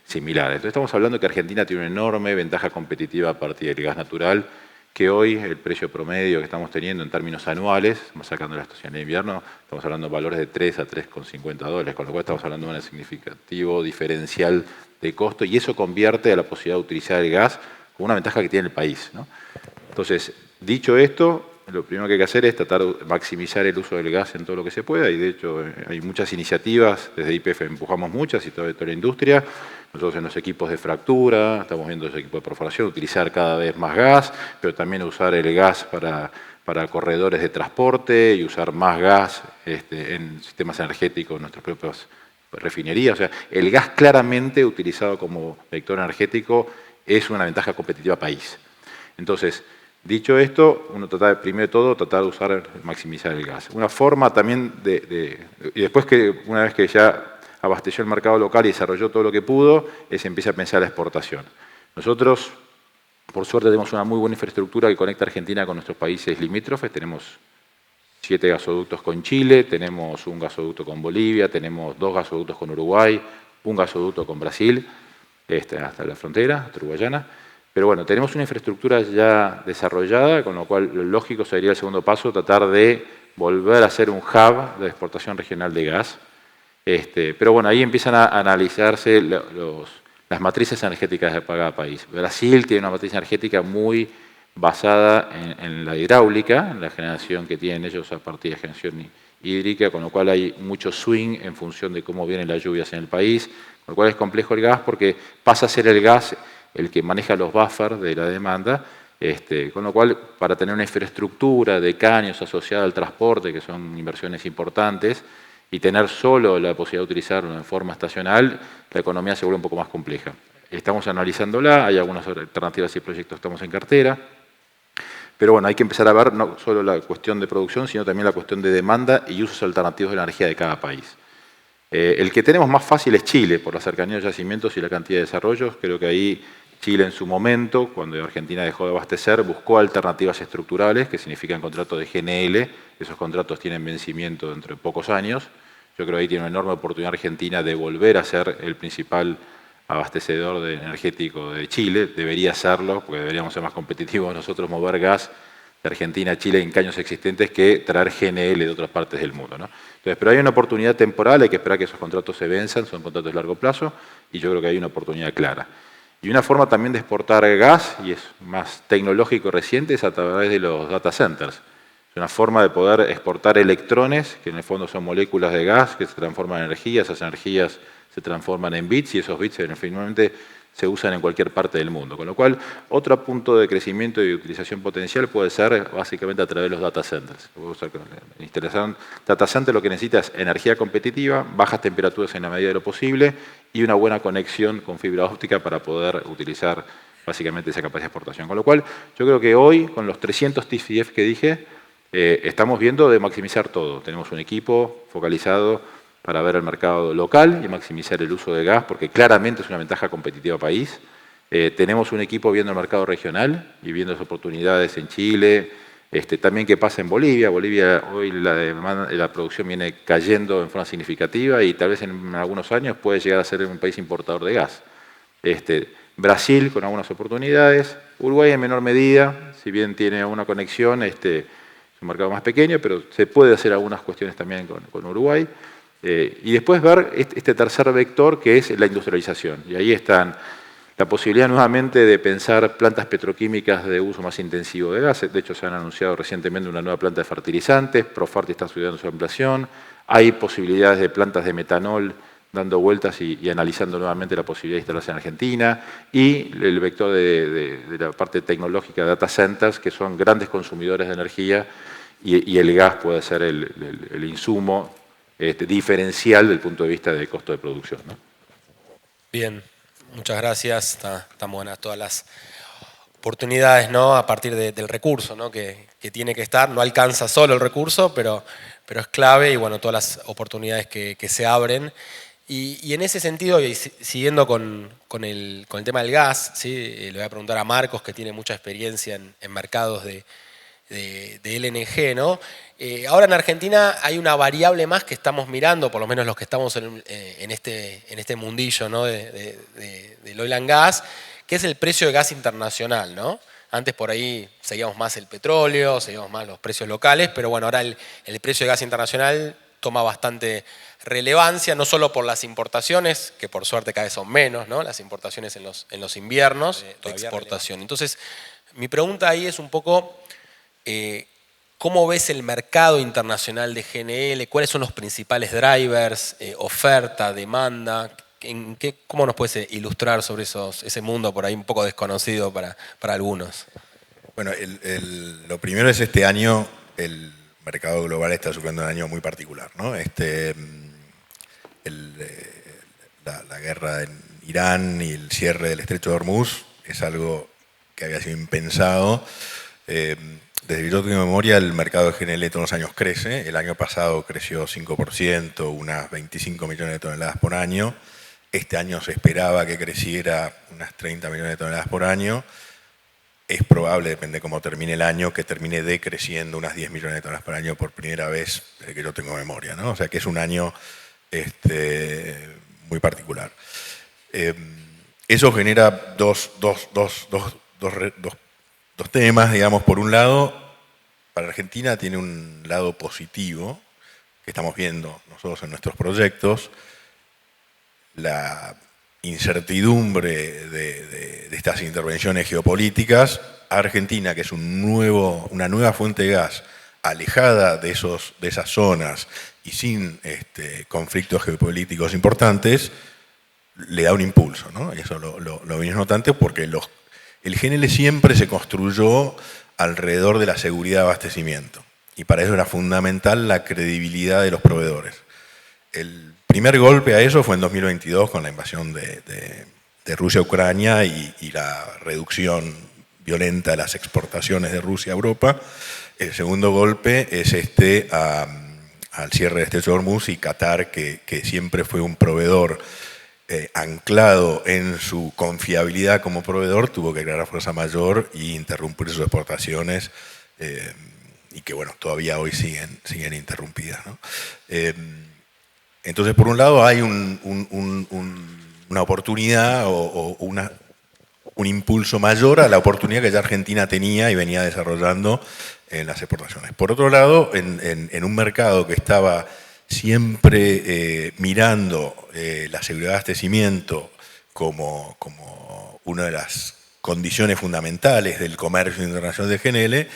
Speaker 3: similares. Entonces estamos hablando de que Argentina tiene una enorme ventaja competitiva a partir del gas natural, que hoy el precio promedio que estamos teniendo en términos anuales, estamos sacando la estación de invierno, estamos hablando de valores de 3 a 3,50 dólares, con lo cual estamos hablando de un significativo diferencial de costo, y eso convierte a la posibilidad de utilizar el gas como una ventaja que tiene el país, ¿no? Entonces, dicho esto, lo primero que hay que hacer es tratar de maximizar el uso del gas en todo lo que se pueda, y de hecho hay muchas iniciativas, desde YPF empujamos muchas y toda la industria. Nosotros en los equipos de fractura, estamos viendo los equipos de perforación, utilizar cada vez más gas, pero también usar el gas para corredores de transporte y usar más gas en sistemas energéticos en nuestras propias refinerías. O sea, el gas claramente utilizado como vector energético es una ventaja competitiva país. Entonces, dicho esto, uno trata, primero de todo, tratar de usar, maximizar el gas. Una forma también y después que una vez que ya abasteció el mercado local y desarrolló todo lo que pudo, se empieza a pensar la exportación. Nosotros, por suerte, tenemos una muy buena infraestructura que conecta a Argentina con nuestros países limítrofes. Tenemos 7 gasoductos con Chile, tenemos un gasoducto con Bolivia, tenemos 2 gasoductos con Uruguay, un gasoducto con Brasil, hasta la frontera, hasta Uruguayana. Pero bueno, tenemos una infraestructura ya desarrollada, con lo cual lo lógico sería el segundo paso, tratar de volver a ser un hub de exportación regional de gas. Pero bueno, ahí empiezan a analizarse las matrices energéticas de cada país. Brasil tiene una matriz energética muy basada en la hidráulica, en la generación que tienen ellos a partir de generación hídrica, con lo cual hay mucho swing en función de cómo vienen las lluvias en el país, con lo cual es complejo el gas porque pasa a ser el gas el que maneja los buffers de la demanda, con lo cual para tener una infraestructura de caños asociada al transporte, que son inversiones importantes, y tener solo la posibilidad de utilizarlo en forma estacional, la economía se vuelve un poco más compleja. Estamos analizándola, hay algunas alternativas y proyectos que estamos en cartera, pero bueno, hay que empezar a ver no solo la cuestión de producción, sino también la cuestión de demanda y usos alternativos de la energía de cada país. El que tenemos más fácil es Chile, por la cercanía de los yacimientos y la cantidad de desarrollos. Creo que ahí Chile en su momento, cuando Argentina dejó de abastecer, buscó alternativas estructurales, que significan contratos de GNL. Esos contratos tienen vencimiento dentro de pocos años. Yo creo que ahí tiene una enorme oportunidad Argentina de volver a ser el principal abastecedor energético de Chile. Debería serlo, porque deberíamos ser más competitivos nosotros mover gas de Argentina a Chile en caños existentes que traer GNL de otras partes del mundo, ¿no? Entonces, pero hay una oportunidad temporal, hay que esperar que esos contratos se venzan, son contratos de largo plazo, y yo creo que hay una oportunidad clara. Y una forma también de exportar gas, y es más tecnológico reciente, es a través de los data centers. Es una forma de poder exportar electrones, que en el fondo son moléculas de gas que se transforman en energía, esas energías se transforman en bits, y esos bits finalmente se usan en cualquier parte del mundo. Con lo cual, otro punto de crecimiento y de utilización potencial puede ser básicamente a través de los data centers. En instalación data center lo que necesita es energía competitiva, bajas temperaturas en la medida de lo posible y una buena conexión con fibra óptica para poder utilizar básicamente esa capacidad de exportación. Con lo cual, yo creo que hoy, con los 300 TCF que dije, estamos viendo de maximizar todo. Tenemos un equipo focalizado para ver el mercado local y maximizar el uso de gas, porque claramente es una ventaja competitiva país. Tenemos un equipo viendo el mercado regional y viendo las oportunidades en Chile, también qué pasa en Bolivia. Bolivia hoy la producción viene cayendo en forma significativa y tal vez en algunos años puede llegar a ser un país importador de gas. Brasil con algunas oportunidades, Uruguay en menor medida, si bien tiene una conexión, es un mercado más pequeño, pero se puede hacer algunas cuestiones también con Uruguay. Y después ver este tercer vector que es la industrialización. Y ahí están la posibilidad nuevamente de pensar plantas petroquímicas de uso más intensivo de gas. De hecho, se han anunciado recientemente una nueva planta de fertilizantes, Profarti está estudiando su ampliación. Hay posibilidades de plantas de metanol dando vueltas y analizando nuevamente la posibilidad de instalarse en Argentina. Y el vector de la parte tecnológica de data centers, que son grandes consumidores de energía y el gas puede ser el insumo diferencial del punto de vista del costo de producción, ¿no?
Speaker 1: Bien, muchas gracias. Están buenas todas las oportunidades, ¿no? A partir del recurso, ¿no? que tiene que estar. No alcanza solo el recurso, pero es clave y bueno, todas las oportunidades que se abren. Y en ese sentido, y siguiendo con el tema del gas, ¿sí? Le voy a preguntar a Marcos, que tiene mucha experiencia en mercados de LNG, ¿no? Ahora en Argentina hay una variable más que estamos mirando, por lo menos los que estamos en este mundillo, ¿no? del oil and gas, que es el precio de gas internacional, ¿no? Antes por ahí seguíamos más el petróleo, seguíamos más los precios locales, pero bueno, ahora el precio de gas internacional toma bastante relevancia, no solo por las importaciones, que por suerte cada vez son menos, ¿no? Las importaciones en los inviernos de exportación. Entonces, mi pregunta ahí es un poco, ¿cómo ves el mercado internacional de GNL? ¿Cuáles son los principales drivers? ¿Oferta, demanda? ¿Cómo nos puedes ilustrar sobre ese mundo por ahí un poco desconocido para algunos?
Speaker 4: Bueno, lo primero es este año el mercado global está sufriendo un año muy particular, ¿no? La guerra en Irán y el cierre del Estrecho de Hormuz es algo que había sido impensado. Desde que yo tengo memoria, el mercado de GNL todos los años crece. El año pasado creció 5%, unas 25 millones de toneladas por año. Este año se esperaba que creciera unas 30 millones de toneladas por año. Es probable, depende cómo termine el año, que termine decreciendo unas 10 millones de toneladas por año por primera vez desde que yo tengo memoria, ¿no? O sea que es un año muy particular. Eso genera dos temas, digamos. Por un lado, para Argentina tiene un lado positivo, que estamos viendo nosotros en nuestros proyectos, la incertidumbre de estas intervenciones geopolíticas. Argentina, que es una nueva fuente de gas, alejada de esas zonas y sin conflictos geopolíticos importantes, le da un impulso, ¿no? Y eso lo venimos notando porque el GNL siempre se construyó alrededor de la seguridad de abastecimiento, y para eso era fundamental la credibilidad de los proveedores. El primer golpe a eso fue en 2022 con la invasión de Rusia a Ucrania y la reducción violenta de las exportaciones de Rusia a Europa. El segundo golpe es al cierre de Estrecho de Hormuz, y Qatar, que siempre fue un proveedor anclado en su confiabilidad como proveedor, tuvo que declarar fuerza mayor y interrumpir sus exportaciones, y que bueno, todavía hoy siguen interrumpidas, ¿no? Entonces, por un lado, hay una oportunidad o un impulso mayor a la oportunidad que ya Argentina tenía y venía desarrollando en las exportaciones. Por otro lado, en un mercado que estaba siempre mirando la seguridad de abastecimiento como una de las condiciones fundamentales del comercio internacional de GNL,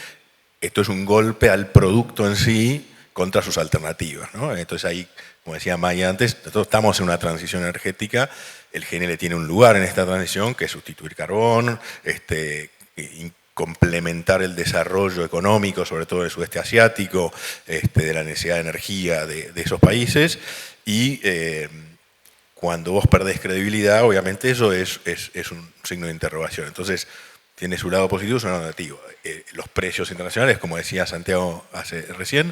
Speaker 4: esto es un golpe al producto en sí contra sus alternativas, ¿no? Entonces ahí, como decía Maya antes, nosotros estamos en una transición energética. El GNL tiene un lugar en esta transición, que es sustituir carbón, complementar el desarrollo económico, sobre todo en el sudeste asiático, de la necesidad de energía de esos países. Y cuando vos perdés credibilidad, obviamente eso es un signo de interrogación. Entonces, tiene su lado positivo y su lado negativo. Los precios internacionales, como decía Santiago recién,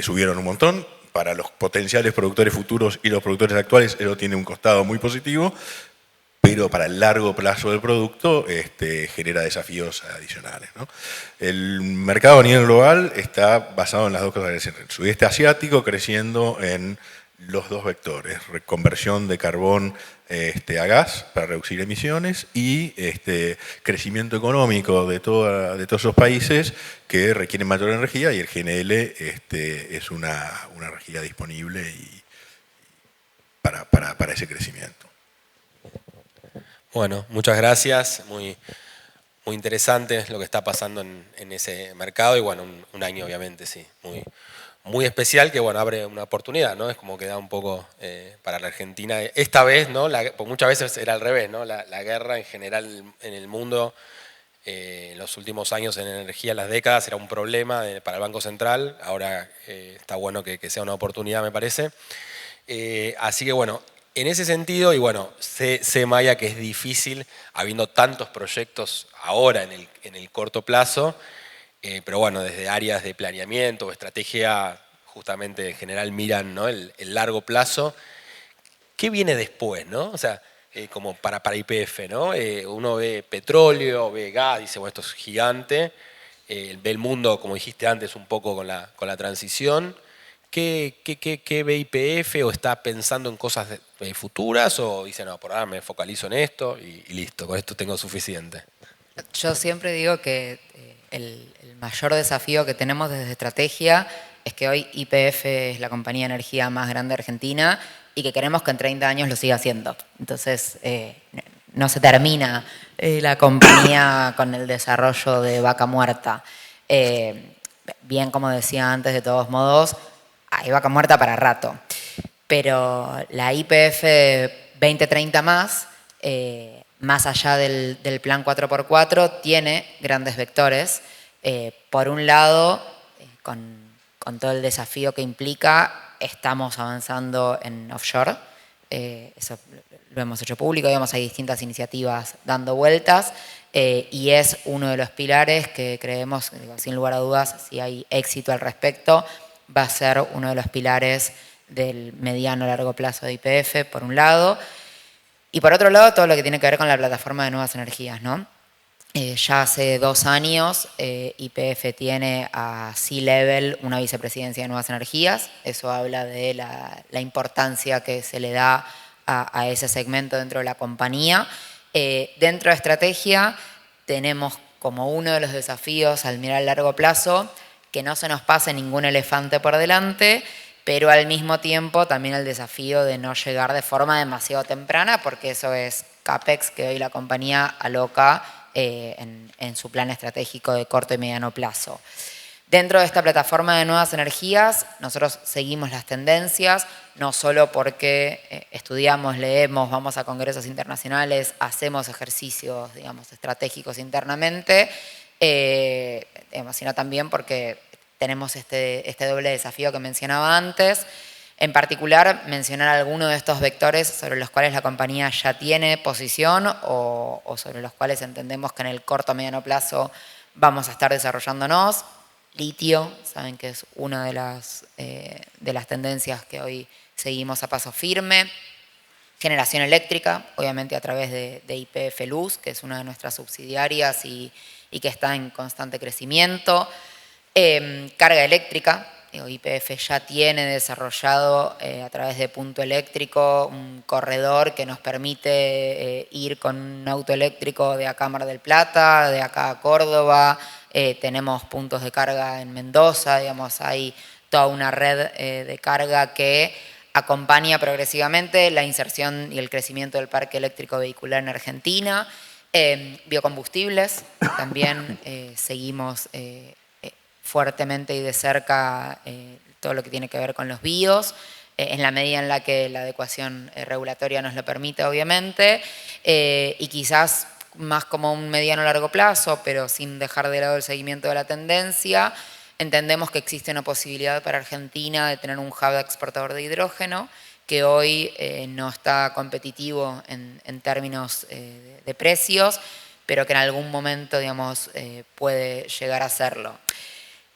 Speaker 4: subieron un montón. Para los potenciales productores futuros y los productores actuales, eso tiene un costado muy positivo, pero para el largo plazo del producto genera desafíos adicionales, ¿no? El mercado a nivel global está basado en las dos cosas. El sudeste asiático creciendo en los dos vectores: reconversión de carbón a gas para reducir emisiones, y crecimiento económico de todos esos países que requieren mayor energía, y el GNL es una energía disponible para ese crecimiento.
Speaker 1: Bueno, muchas gracias. Muy interesante lo que está pasando en ese mercado, y bueno, un año obviamente, sí, muy especial, que bueno, abre una oportunidad, ¿no? Es como que da un poco para la Argentina. Esta vez, ¿no? Porque muchas veces era al revés, ¿no? La guerra en general en el mundo, en los últimos años en energía, en las décadas, era un problema para el Banco Central. Ahora está bueno que sea una oportunidad, me parece. Así que bueno, en ese sentido, y bueno, sé Maya, que es difícil, habiendo tantos proyectos ahora en el corto plazo, pero bueno, desde áreas de planeamiento o estrategia, justamente en general miran, ¿no? el largo plazo. ¿Qué viene después, no? O sea, como para YPF, ¿no? Uno ve petróleo, ve gas, dice, bueno, esto es gigante. Ve el mundo, como dijiste antes, un poco con la transición. ¿Qué ve YPF? ¿O está pensando en cosas futuras? ¿O dice, no, por ahora me focalizo en esto y listo, con esto tengo suficiente?
Speaker 2: Yo siempre digo que el mayor desafío que tenemos desde estrategia es que hoy YPF es la compañía de energía más grande de Argentina y que queremos que en 30 años lo siga haciendo. Entonces, no se termina la compañía con el desarrollo de Vaca Muerta. Bien, como decía antes, de todos modos, hay Vaca Muerta para rato. Pero la YPF 2030 más allá del plan 4x4, tiene grandes vectores. Por un lado, con todo el desafío que implica, estamos avanzando en offshore. Eso lo hemos hecho público, digamos, hay distintas iniciativas dando vueltas, y es uno de los pilares que creemos, sin lugar a dudas, si hay éxito al respecto, va a ser uno de los pilares del mediano a largo plazo de YPF, por un lado. Y por otro lado, todo lo que tiene que ver con la plataforma de nuevas energías, ¿no? Ya hace 2 años YPF tiene a C-Level una vicepresidencia de nuevas energías. Eso habla de la importancia que se le da a ese segmento dentro de la compañía. Dentro de estrategia tenemos como uno de los desafíos al mirar a largo plazo que no se nos pase ningún elefante por delante, pero al mismo tiempo también el desafío de no llegar de forma demasiado temprana, porque eso es CAPEX que hoy la compañía aloca en su plan estratégico de corto y mediano plazo. Dentro de esta plataforma de nuevas energías, nosotros seguimos las tendencias, no solo porque estudiamos, leemos, vamos a congresos internacionales, hacemos ejercicios, digamos, estratégicos internamente, sino también porque tenemos este doble desafío que mencionaba antes. En particular, mencionar algunos de estos vectores sobre los cuales la compañía ya tiene posición o sobre los cuales entendemos que en el corto o mediano plazo vamos a estar desarrollándonos. Litio, saben que es una de las tendencias que hoy seguimos a paso firme. Generación eléctrica, obviamente a través de YPF Luz, que es una de nuestras subsidiarias y que está en constante crecimiento. Carga eléctrica, YPF ya tiene desarrollado a través de Punto Eléctrico un corredor que nos permite ir con un auto eléctrico de acá a Mar del Plata, de acá a Córdoba. Tenemos puntos de carga en Mendoza, digamos, hay toda una red de carga que acompaña progresivamente la inserción y el crecimiento del parque eléctrico vehicular en Argentina. Biocombustibles, también seguimos fuertemente y de cerca todo lo que tiene que ver con los bios, en la medida en la que la adecuación regulatoria nos lo permite, obviamente, y quizás más como un mediano largo plazo, pero sin dejar de lado el seguimiento de la tendencia, entendemos que existe una posibilidad para Argentina de tener un hub exportador de hidrógeno que hoy no está competitivo en términos de precios, pero que en algún momento, digamos, puede llegar a serlo.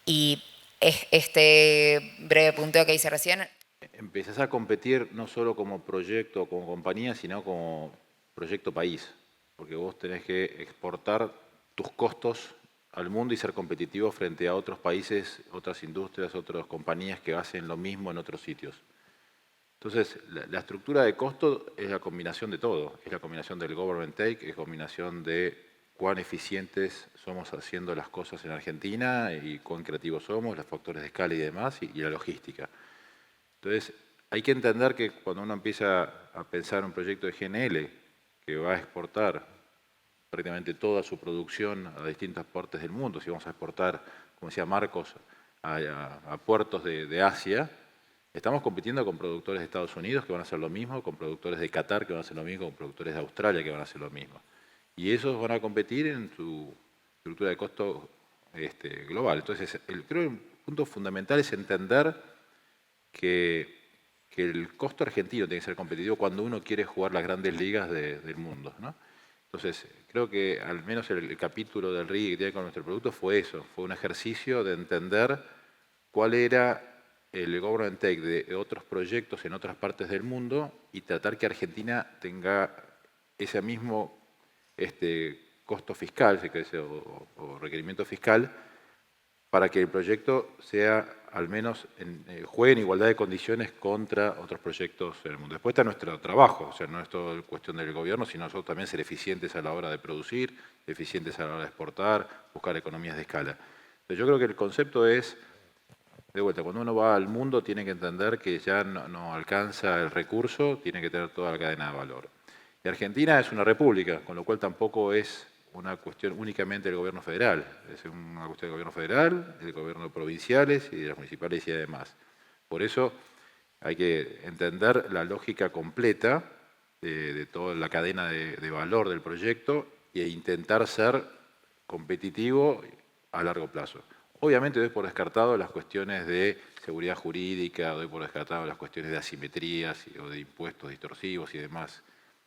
Speaker 2: Y este breve punteo que hice recién.
Speaker 3: Empezás a competir no solo como proyecto o como compañía, sino como proyecto país, porque vos tenés que exportar tus costos al mundo y ser competitivo frente a otros países, otras industrias, otras compañías que hacen lo mismo en otros sitios. Entonces, la estructura de costo es la combinación de todo, es la combinación del government take, es la combinación de cuán eficientes somos haciendo las cosas en Argentina y cuán creativos somos, los factores de escala y demás, y la logística. Entonces, hay que entender que cuando uno empieza a pensar en un proyecto de GNL que va a exportar prácticamente toda su producción a distintas partes del mundo, si vamos a exportar, como decía Marcos, a puertos de Asia, estamos compitiendo con productores de Estados Unidos que van a hacer lo mismo, con productores de Qatar que van a hacer lo mismo, con productores de Australia que van a hacer lo mismo. Y esos van a competir en su estructura de costo global. Entonces, creo que un punto fundamental es entender que el costo argentino tiene que ser competitivo cuando uno quiere jugar las grandes ligas del mundo, ¿no? Entonces, creo que al menos el capítulo del RIGI que tiene con nuestro producto fue eso, fue un ejercicio de entender cuál era el government take de otros proyectos en otras partes del mundo y tratar que Argentina tenga ese mismo costo fiscal, o requerimiento fiscal, para que el proyecto sea al menos juegue en igualdad de condiciones contra otros proyectos en el mundo. Después está nuestro trabajo, o sea, no es todo cuestión del gobierno, sino nosotros también ser eficientes a la hora de producir, eficientes a la hora de exportar, buscar economías de escala. Entonces, yo creo que el concepto es, de vuelta, cuando uno va al mundo tiene que entender que ya no alcanza el recurso, tiene que tener toda la cadena de valor. Y Argentina es una república, con lo cual tampoco es una cuestión únicamente del gobierno federal, es una cuestión del gobierno federal, del gobierno provinciales y de las municipales y además. Por eso hay que entender la lógica completa de toda la cadena de valor del proyecto e intentar ser competitivo a largo plazo. Obviamente doy por descartado las cuestiones de seguridad jurídica, doy por descartado las cuestiones de asimetrías o de impuestos distorsivos y demás,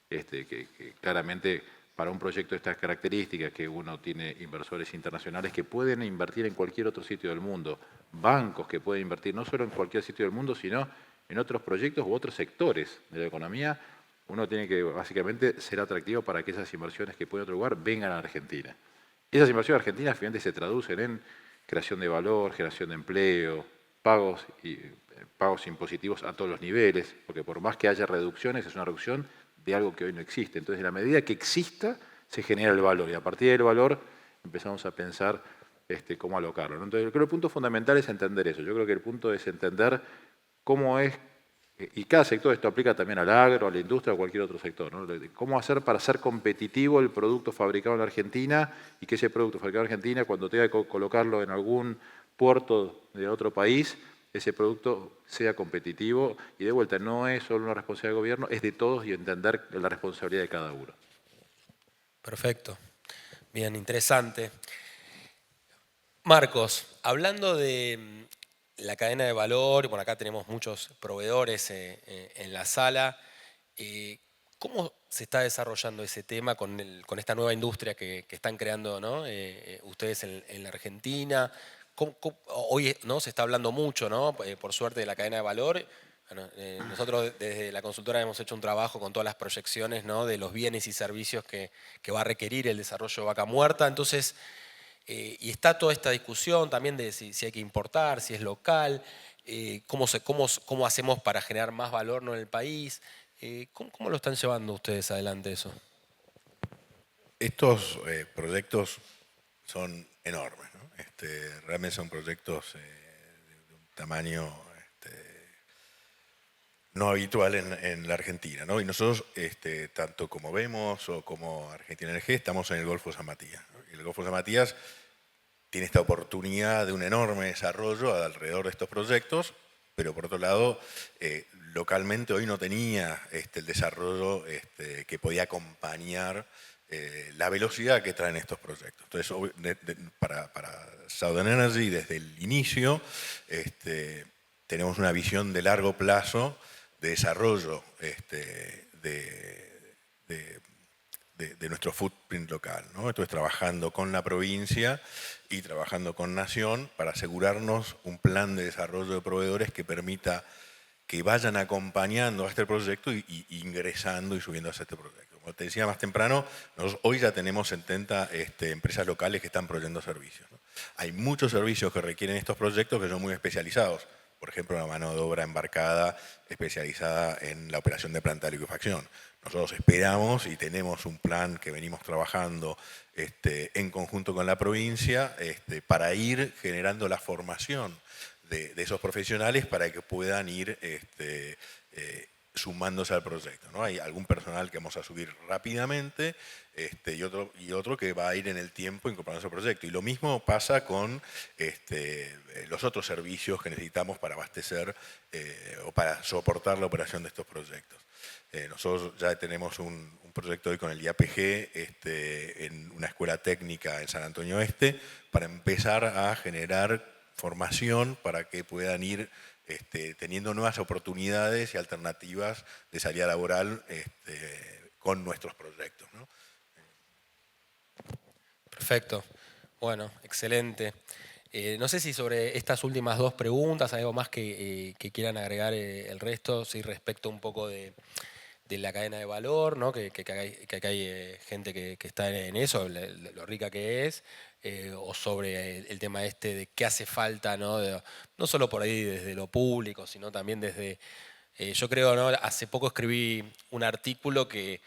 Speaker 3: que claramente para un proyecto de estas características, que uno tiene inversores internacionales que pueden invertir en cualquier otro sitio del mundo, bancos que pueden invertir no solo en cualquier sitio del mundo, sino en otros proyectos u otros sectores de la economía, uno tiene que básicamente ser atractivo para que esas inversiones que pueden otro lugar vengan a Argentina. Esas inversiones argentinas finalmente se traducen en creación de valor, generación de empleo, pagos y pagos impositivos a todos los niveles, porque por más que haya reducciones, es una reducción de algo que hoy no existe. Entonces, en la medida que exista, se genera el valor, y a partir del valor empezamos a pensar cómo alocarlo, ¿no? Entonces, yo creo que el punto fundamental es entender eso. Yo creo que el punto es entender cómo es, y cada sector, esto aplica también al agro, a la industria, a cualquier otro sector, ¿no? Cómo hacer para ser competitivo el producto fabricado en la Argentina, y que ese producto fabricado en Argentina, cuando tenga que colocarlo en algún puerto de otro país, ese producto sea competitivo. Y de vuelta, no es solo una responsabilidad del gobierno, es de todos, y entender la responsabilidad de cada uno.
Speaker 1: Perfecto. Bien, interesante. Marcos, hablando de la cadena de valor, bueno, acá tenemos muchos proveedores en la sala. ¿Cómo se está desarrollando ese tema con esta nueva industria que están creando, ¿no? Ustedes en la Argentina? Hoy, ¿no?, se está hablando mucho, ¿no?, por suerte, de la cadena de valor. Bueno, nosotros desde la consultora hemos hecho un trabajo con todas las proyecciones, ¿no?, de los bienes y servicios que va a requerir el desarrollo de Vaca Muerta. Entonces, y está toda esta discusión también de si hay que importar, si es local, cómo hacemos para generar más valor, ¿no?, en el país. ¿Cómo lo están llevando ustedes adelante eso?
Speaker 4: Estos proyectos son enormes, ¿no? Realmente son proyectos de un tamaño no habitual en la Argentina, ¿no? Y nosotros, tanto como Vemos o como Argentina Energía, estamos en el Golfo San Matías, ¿no? Y el Golfo San Matías tiene esta oportunidad de un enorme desarrollo alrededor de estos proyectos, pero por otro lado, localmente hoy no tenía el desarrollo que podía acompañar la velocidad que traen estos proyectos. Entonces, para Southern Energy, desde el inicio, tenemos una visión de largo plazo de desarrollo de nuestro footprint local, ¿no? Entonces, trabajando con la provincia y trabajando con Nación para asegurarnos un plan de desarrollo de proveedores que permita que vayan acompañando a este proyecto y ingresando y subiendo a este proyecto. Como te decía más temprano, nosotros hoy ya tenemos 70 empresas locales que están proveyendo servicios, ¿no? Hay muchos servicios que requieren estos proyectos que son muy especializados. Por ejemplo, la mano de obra embarcada especializada en la operación de planta de liquefacción. Nosotros esperamos y tenemos un plan que venimos trabajando en conjunto con la provincia para ir generando la formación de esos profesionales para que puedan ir sumándose al proyecto, ¿no? Hay algún personal que vamos a subir rápidamente y otro que va a ir en el tiempo incorporándose al proyecto. Y lo mismo pasa con los otros servicios que necesitamos para abastecer o para soportar la operación de estos proyectos. Nosotros ya tenemos un proyecto hoy con el IAPG en una escuela técnica en San Antonio Este para empezar a generar formación para que puedan ir teniendo nuevas oportunidades y alternativas de salida laboral con nuestros proyectos, ¿no?
Speaker 1: Perfecto. Bueno, excelente. No sé si sobre estas últimas dos preguntas hay algo más que quieran agregar el resto, sí, respecto un poco de la cadena de valor, ¿no? Que acá hay gente que está en eso, lo rica que es, o sobre el tema de qué hace falta, ¿no? No solo por ahí desde lo público, sino también desde... yo creo, ¿no?, hace poco escribí un artículo que,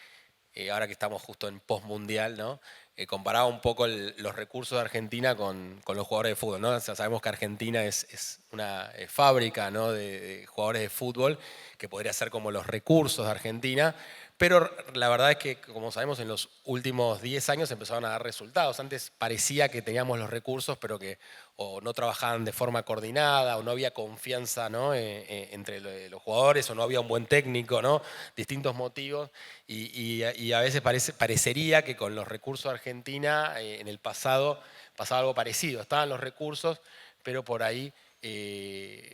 Speaker 1: ahora que estamos justo en postmundial, ¿no?, comparaba un poco los recursos de Argentina con los jugadores de fútbol, ¿no? O sea, sabemos que Argentina es una fábrica, ¿no?, de jugadores de fútbol, que podría ser como los recursos de Argentina, pero la verdad es que, como sabemos, en los últimos 10 años empezaron a dar resultados. Antes parecía que teníamos los recursos, pero que o no trabajaban de forma coordinada, o no había confianza, ¿no?, entre los jugadores, o no había un buen técnico, ¿no? Distintos motivos. Y a veces parecería que con los recursos de Argentina en el pasado pasaba algo parecido. Estaban los recursos, pero por ahí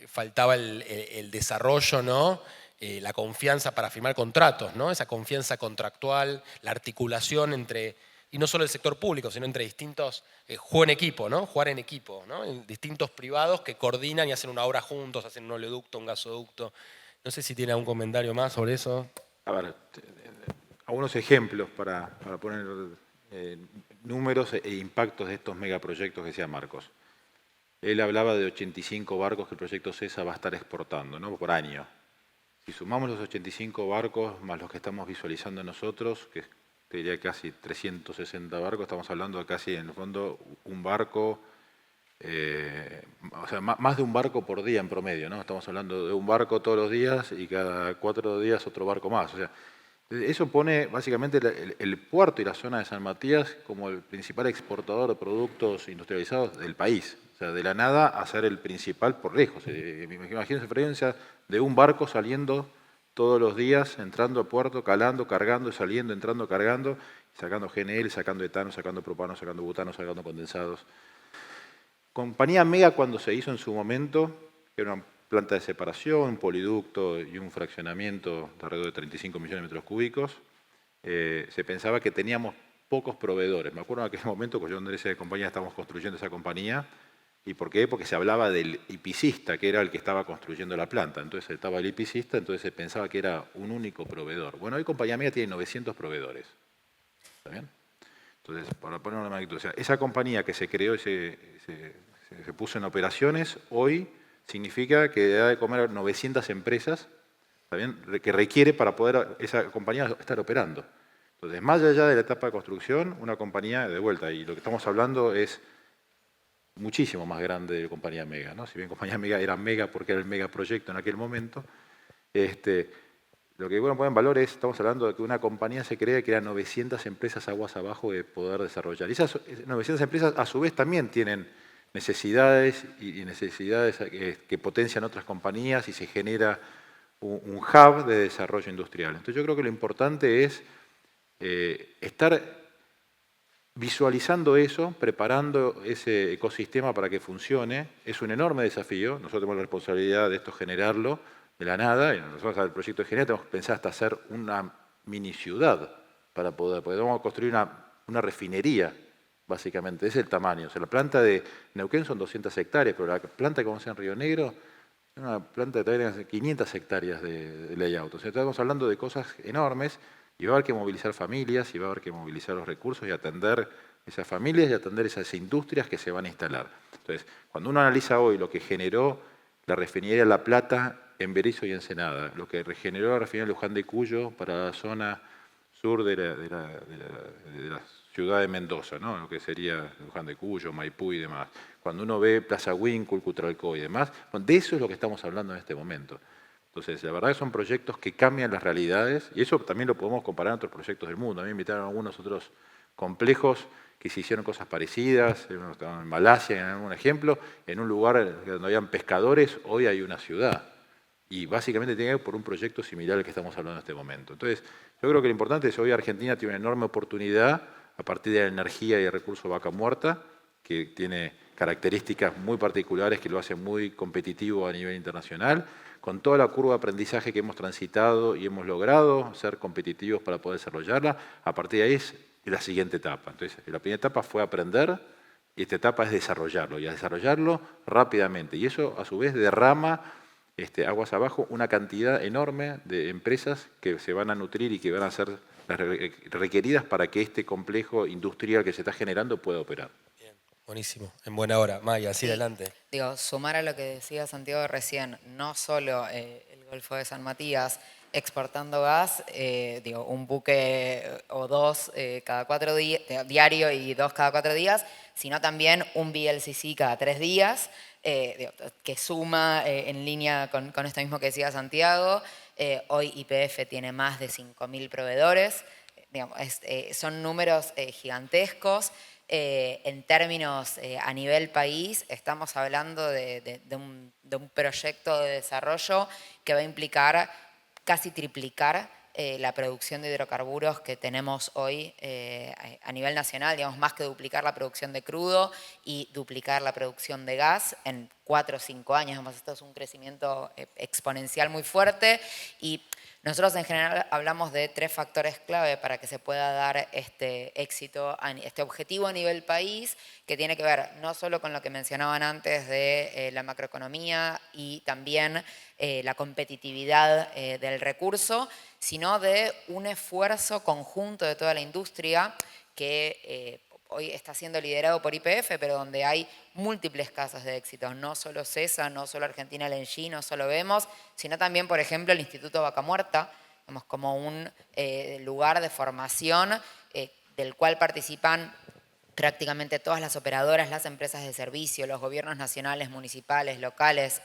Speaker 1: faltaba el desarrollo, ¿no?, la confianza para firmar contratos, ¿no? Esa confianza contractual, la articulación entre, y no solo el sector público, sino entre distintos, jugar en equipo, ¿no? En distintos privados que coordinan y hacen una obra juntos, hacen un oleoducto, un gasoducto. No sé si tiene algún comentario más sobre eso.
Speaker 3: A ver, algunos ejemplos para poner números e impactos de estos megaproyectos que decía Marcos. él hablaba de 85 barcos que el proyecto CESA va a estar exportando, ¿no? Por año. Si sumamos los 85 barcos más los que estamos visualizando nosotros, que te diría casi 360 barcos, estamos hablando de casi, en el fondo, un barco, o sea, más de un barco por día en promedio, ¿no? Estamos hablando de un barco todos los días y cada 4 días otro barco más. O sea, eso pone básicamente el puerto y la zona de San Matías como el principal exportador de productos industrializados del país. O sea, de la nada a ser el principal por lejos. Imagínense la diferencia de un barco saliendo todos los días, entrando al puerto, calando, cargando, saliendo, entrando, cargando, sacando GNL, sacando etano, sacando propano, sacando butano, sacando condensados. Compañía Mega, cuando se hizo en su momento, era una planta de separación, un poliducto y un fraccionamiento de alrededor de 35 millones de metros cúbicos, se pensaba que teníamos pocos proveedores. Me acuerdo en aquel momento que yo en esa compañía estábamos construyendo esa compañía. ¿Y por qué? Porque se hablaba del hipicista, que era el que estaba construyendo la planta. Entonces estaba el hipicista, entonces se pensaba que era un único proveedor. Bueno, hoy Compañía Mega tiene 900 proveedores. ¿Está bien? Entonces, para poner una magnitud, o sea, esa compañía que se creó y se puso en operaciones, hoy significa que da de comer a 900 empresas, ¿está bien?, que requiere para poder esa compañía estar operando. Entonces, más allá de la etapa de construcción, una compañía de vuelta, y lo que estamos hablando es muchísimo más grande de Compañía Mega, ¿no? Si bien Compañía Mega era mega porque era el megaproyecto en aquel momento, lo que bueno poner en valor es, estamos hablando de que una compañía se crea que eran 900 empresas aguas abajo de poder desarrollar. Y esas 900 empresas a su vez también tienen necesidades y necesidades que potencian otras compañías y se genera un hub de desarrollo industrial. Entonces yo creo que lo importante es estar visualizando eso, preparando ese ecosistema para que funcione. Es un enorme desafío. Nosotros tenemos la responsabilidad de esto generarlo de la nada. Y nosotros al proyecto de General tenemos que pensar hasta hacer una mini ciudad para poder vamos a construir una refinería, básicamente. Ese es el tamaño. O sea, la planta de Neuquén son 200 hectáreas, pero la planta que vamos a hacer en Río Negro es una planta de 500 hectáreas de layout. O sea, estamos hablando de cosas enormes. Y va a haber que movilizar familias, y va a haber que movilizar los recursos y atender esas familias y atender esas industrias que se van a instalar. Entonces, cuando uno analiza hoy lo que generó la refinería La Plata en Berisso y Ensenada, lo que regeneró la refinería Luján de Cuyo para la zona sur de la ciudad de Mendoza, ¿no? Lo que sería Luján de Cuyo, Maipú y demás. Cuando uno ve Plaza Huíncul, Cutralcó y demás, de eso es lo que estamos hablando en este momento. Entonces, la verdad que son proyectos que cambian las realidades y eso también lo podemos comparar a otros proyectos del mundo. A mí me invitaron a algunos otros complejos que se hicieron cosas parecidas, en Malasia, en algún ejemplo, en un lugar donde habían pescadores, hoy hay una ciudad. Y básicamente tiene que ver por un proyecto similar al que estamos hablando en este momento. Entonces, yo creo que lo importante es que hoy Argentina tiene una enorme oportunidad a partir de la energía y el recurso vaca muerta, que tiene características muy particulares que lo hacen muy competitivo a nivel internacional, con toda la curva de aprendizaje que hemos transitado y hemos logrado ser competitivos para poder desarrollarla. A partir de ahí es la siguiente etapa. Entonces, la primera etapa fue aprender y esta etapa es desarrollarlo, y a desarrollarlo rápidamente. Y eso, a su vez, derrama aguas abajo una cantidad enorme de empresas que se van a nutrir y que van a ser las requeridas para que este complejo industrial que se está generando pueda operar.
Speaker 1: Bien, buenísimo, en buena hora. Maya, así adelante.
Speaker 2: Digo, sumar a lo que decía Santiago recién, no solo el Golfo de San Matías exportando gas, un buque o dos cada 4 días, diario y 2 cada 4 días, sino también un VLCC cada 3 días, que suma en línea con esto mismo que decía Santiago. Hoy YPF tiene más de 5.000 proveedores, son números gigantescos. En términos a nivel país, estamos hablando de un proyecto de desarrollo que va a implicar casi triplicar la producción de hidrocarburos que tenemos hoy a nivel nacional, digamos, más que duplicar la producción de crudo y duplicar la producción de gas en 4 o 5 años. Además, esto es un crecimiento exponencial muy fuerte y nosotros en general hablamos de 3 factores clave para que se pueda dar este éxito, este objetivo a nivel país, que tiene que ver no solo con lo que mencionaban antes de la macroeconomía y también la competitividad del recurso, sino de un esfuerzo conjunto de toda la industria que hoy está siendo liderado por YPF, pero donde hay múltiples casos de éxito, no solo CESA, no solo Argentina LNG, no solo Vemos, sino también, por ejemplo, el Instituto Vaca Muerta, como un lugar de formación del cual participan prácticamente todas las operadoras, las empresas de servicio, los gobiernos nacionales, municipales, locales,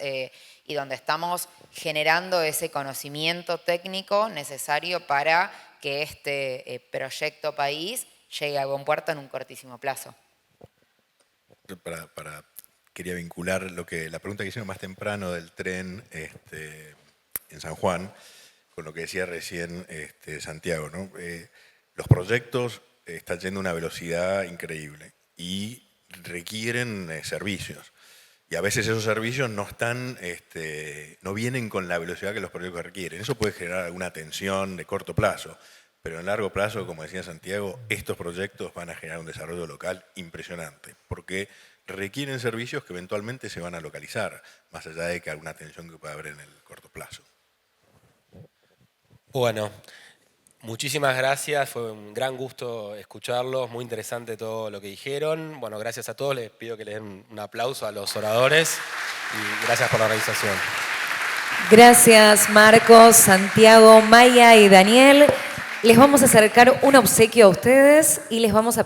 Speaker 2: y donde estamos generando ese conocimiento técnico necesario para que este proyecto país llegue a buen puerto en un cortísimo plazo.
Speaker 4: Quería vincular la pregunta que hicieron más temprano del tren en San Juan con lo que decía recién Santiago, ¿no? Los proyectos están yendo a una velocidad increíble y requieren servicios. Y a veces esos servicios no vienen con la velocidad que los proyectos requieren. Eso puede generar alguna tensión de corto plazo, pero en largo plazo, como decía Santiago, estos proyectos van a generar un desarrollo local impresionante, porque requieren servicios que eventualmente se van a localizar, más allá de que alguna tensión que pueda haber en el corto plazo.
Speaker 1: Bueno, muchísimas gracias, fue un gran gusto escucharlos, muy interesante todo lo que dijeron. Bueno, gracias a todos, les pido que les den un aplauso a los oradores y gracias por la organización.
Speaker 5: Gracias Marcos, Santiago, Maya y Daniel. Les vamos a acercar un obsequio a ustedes y les vamos a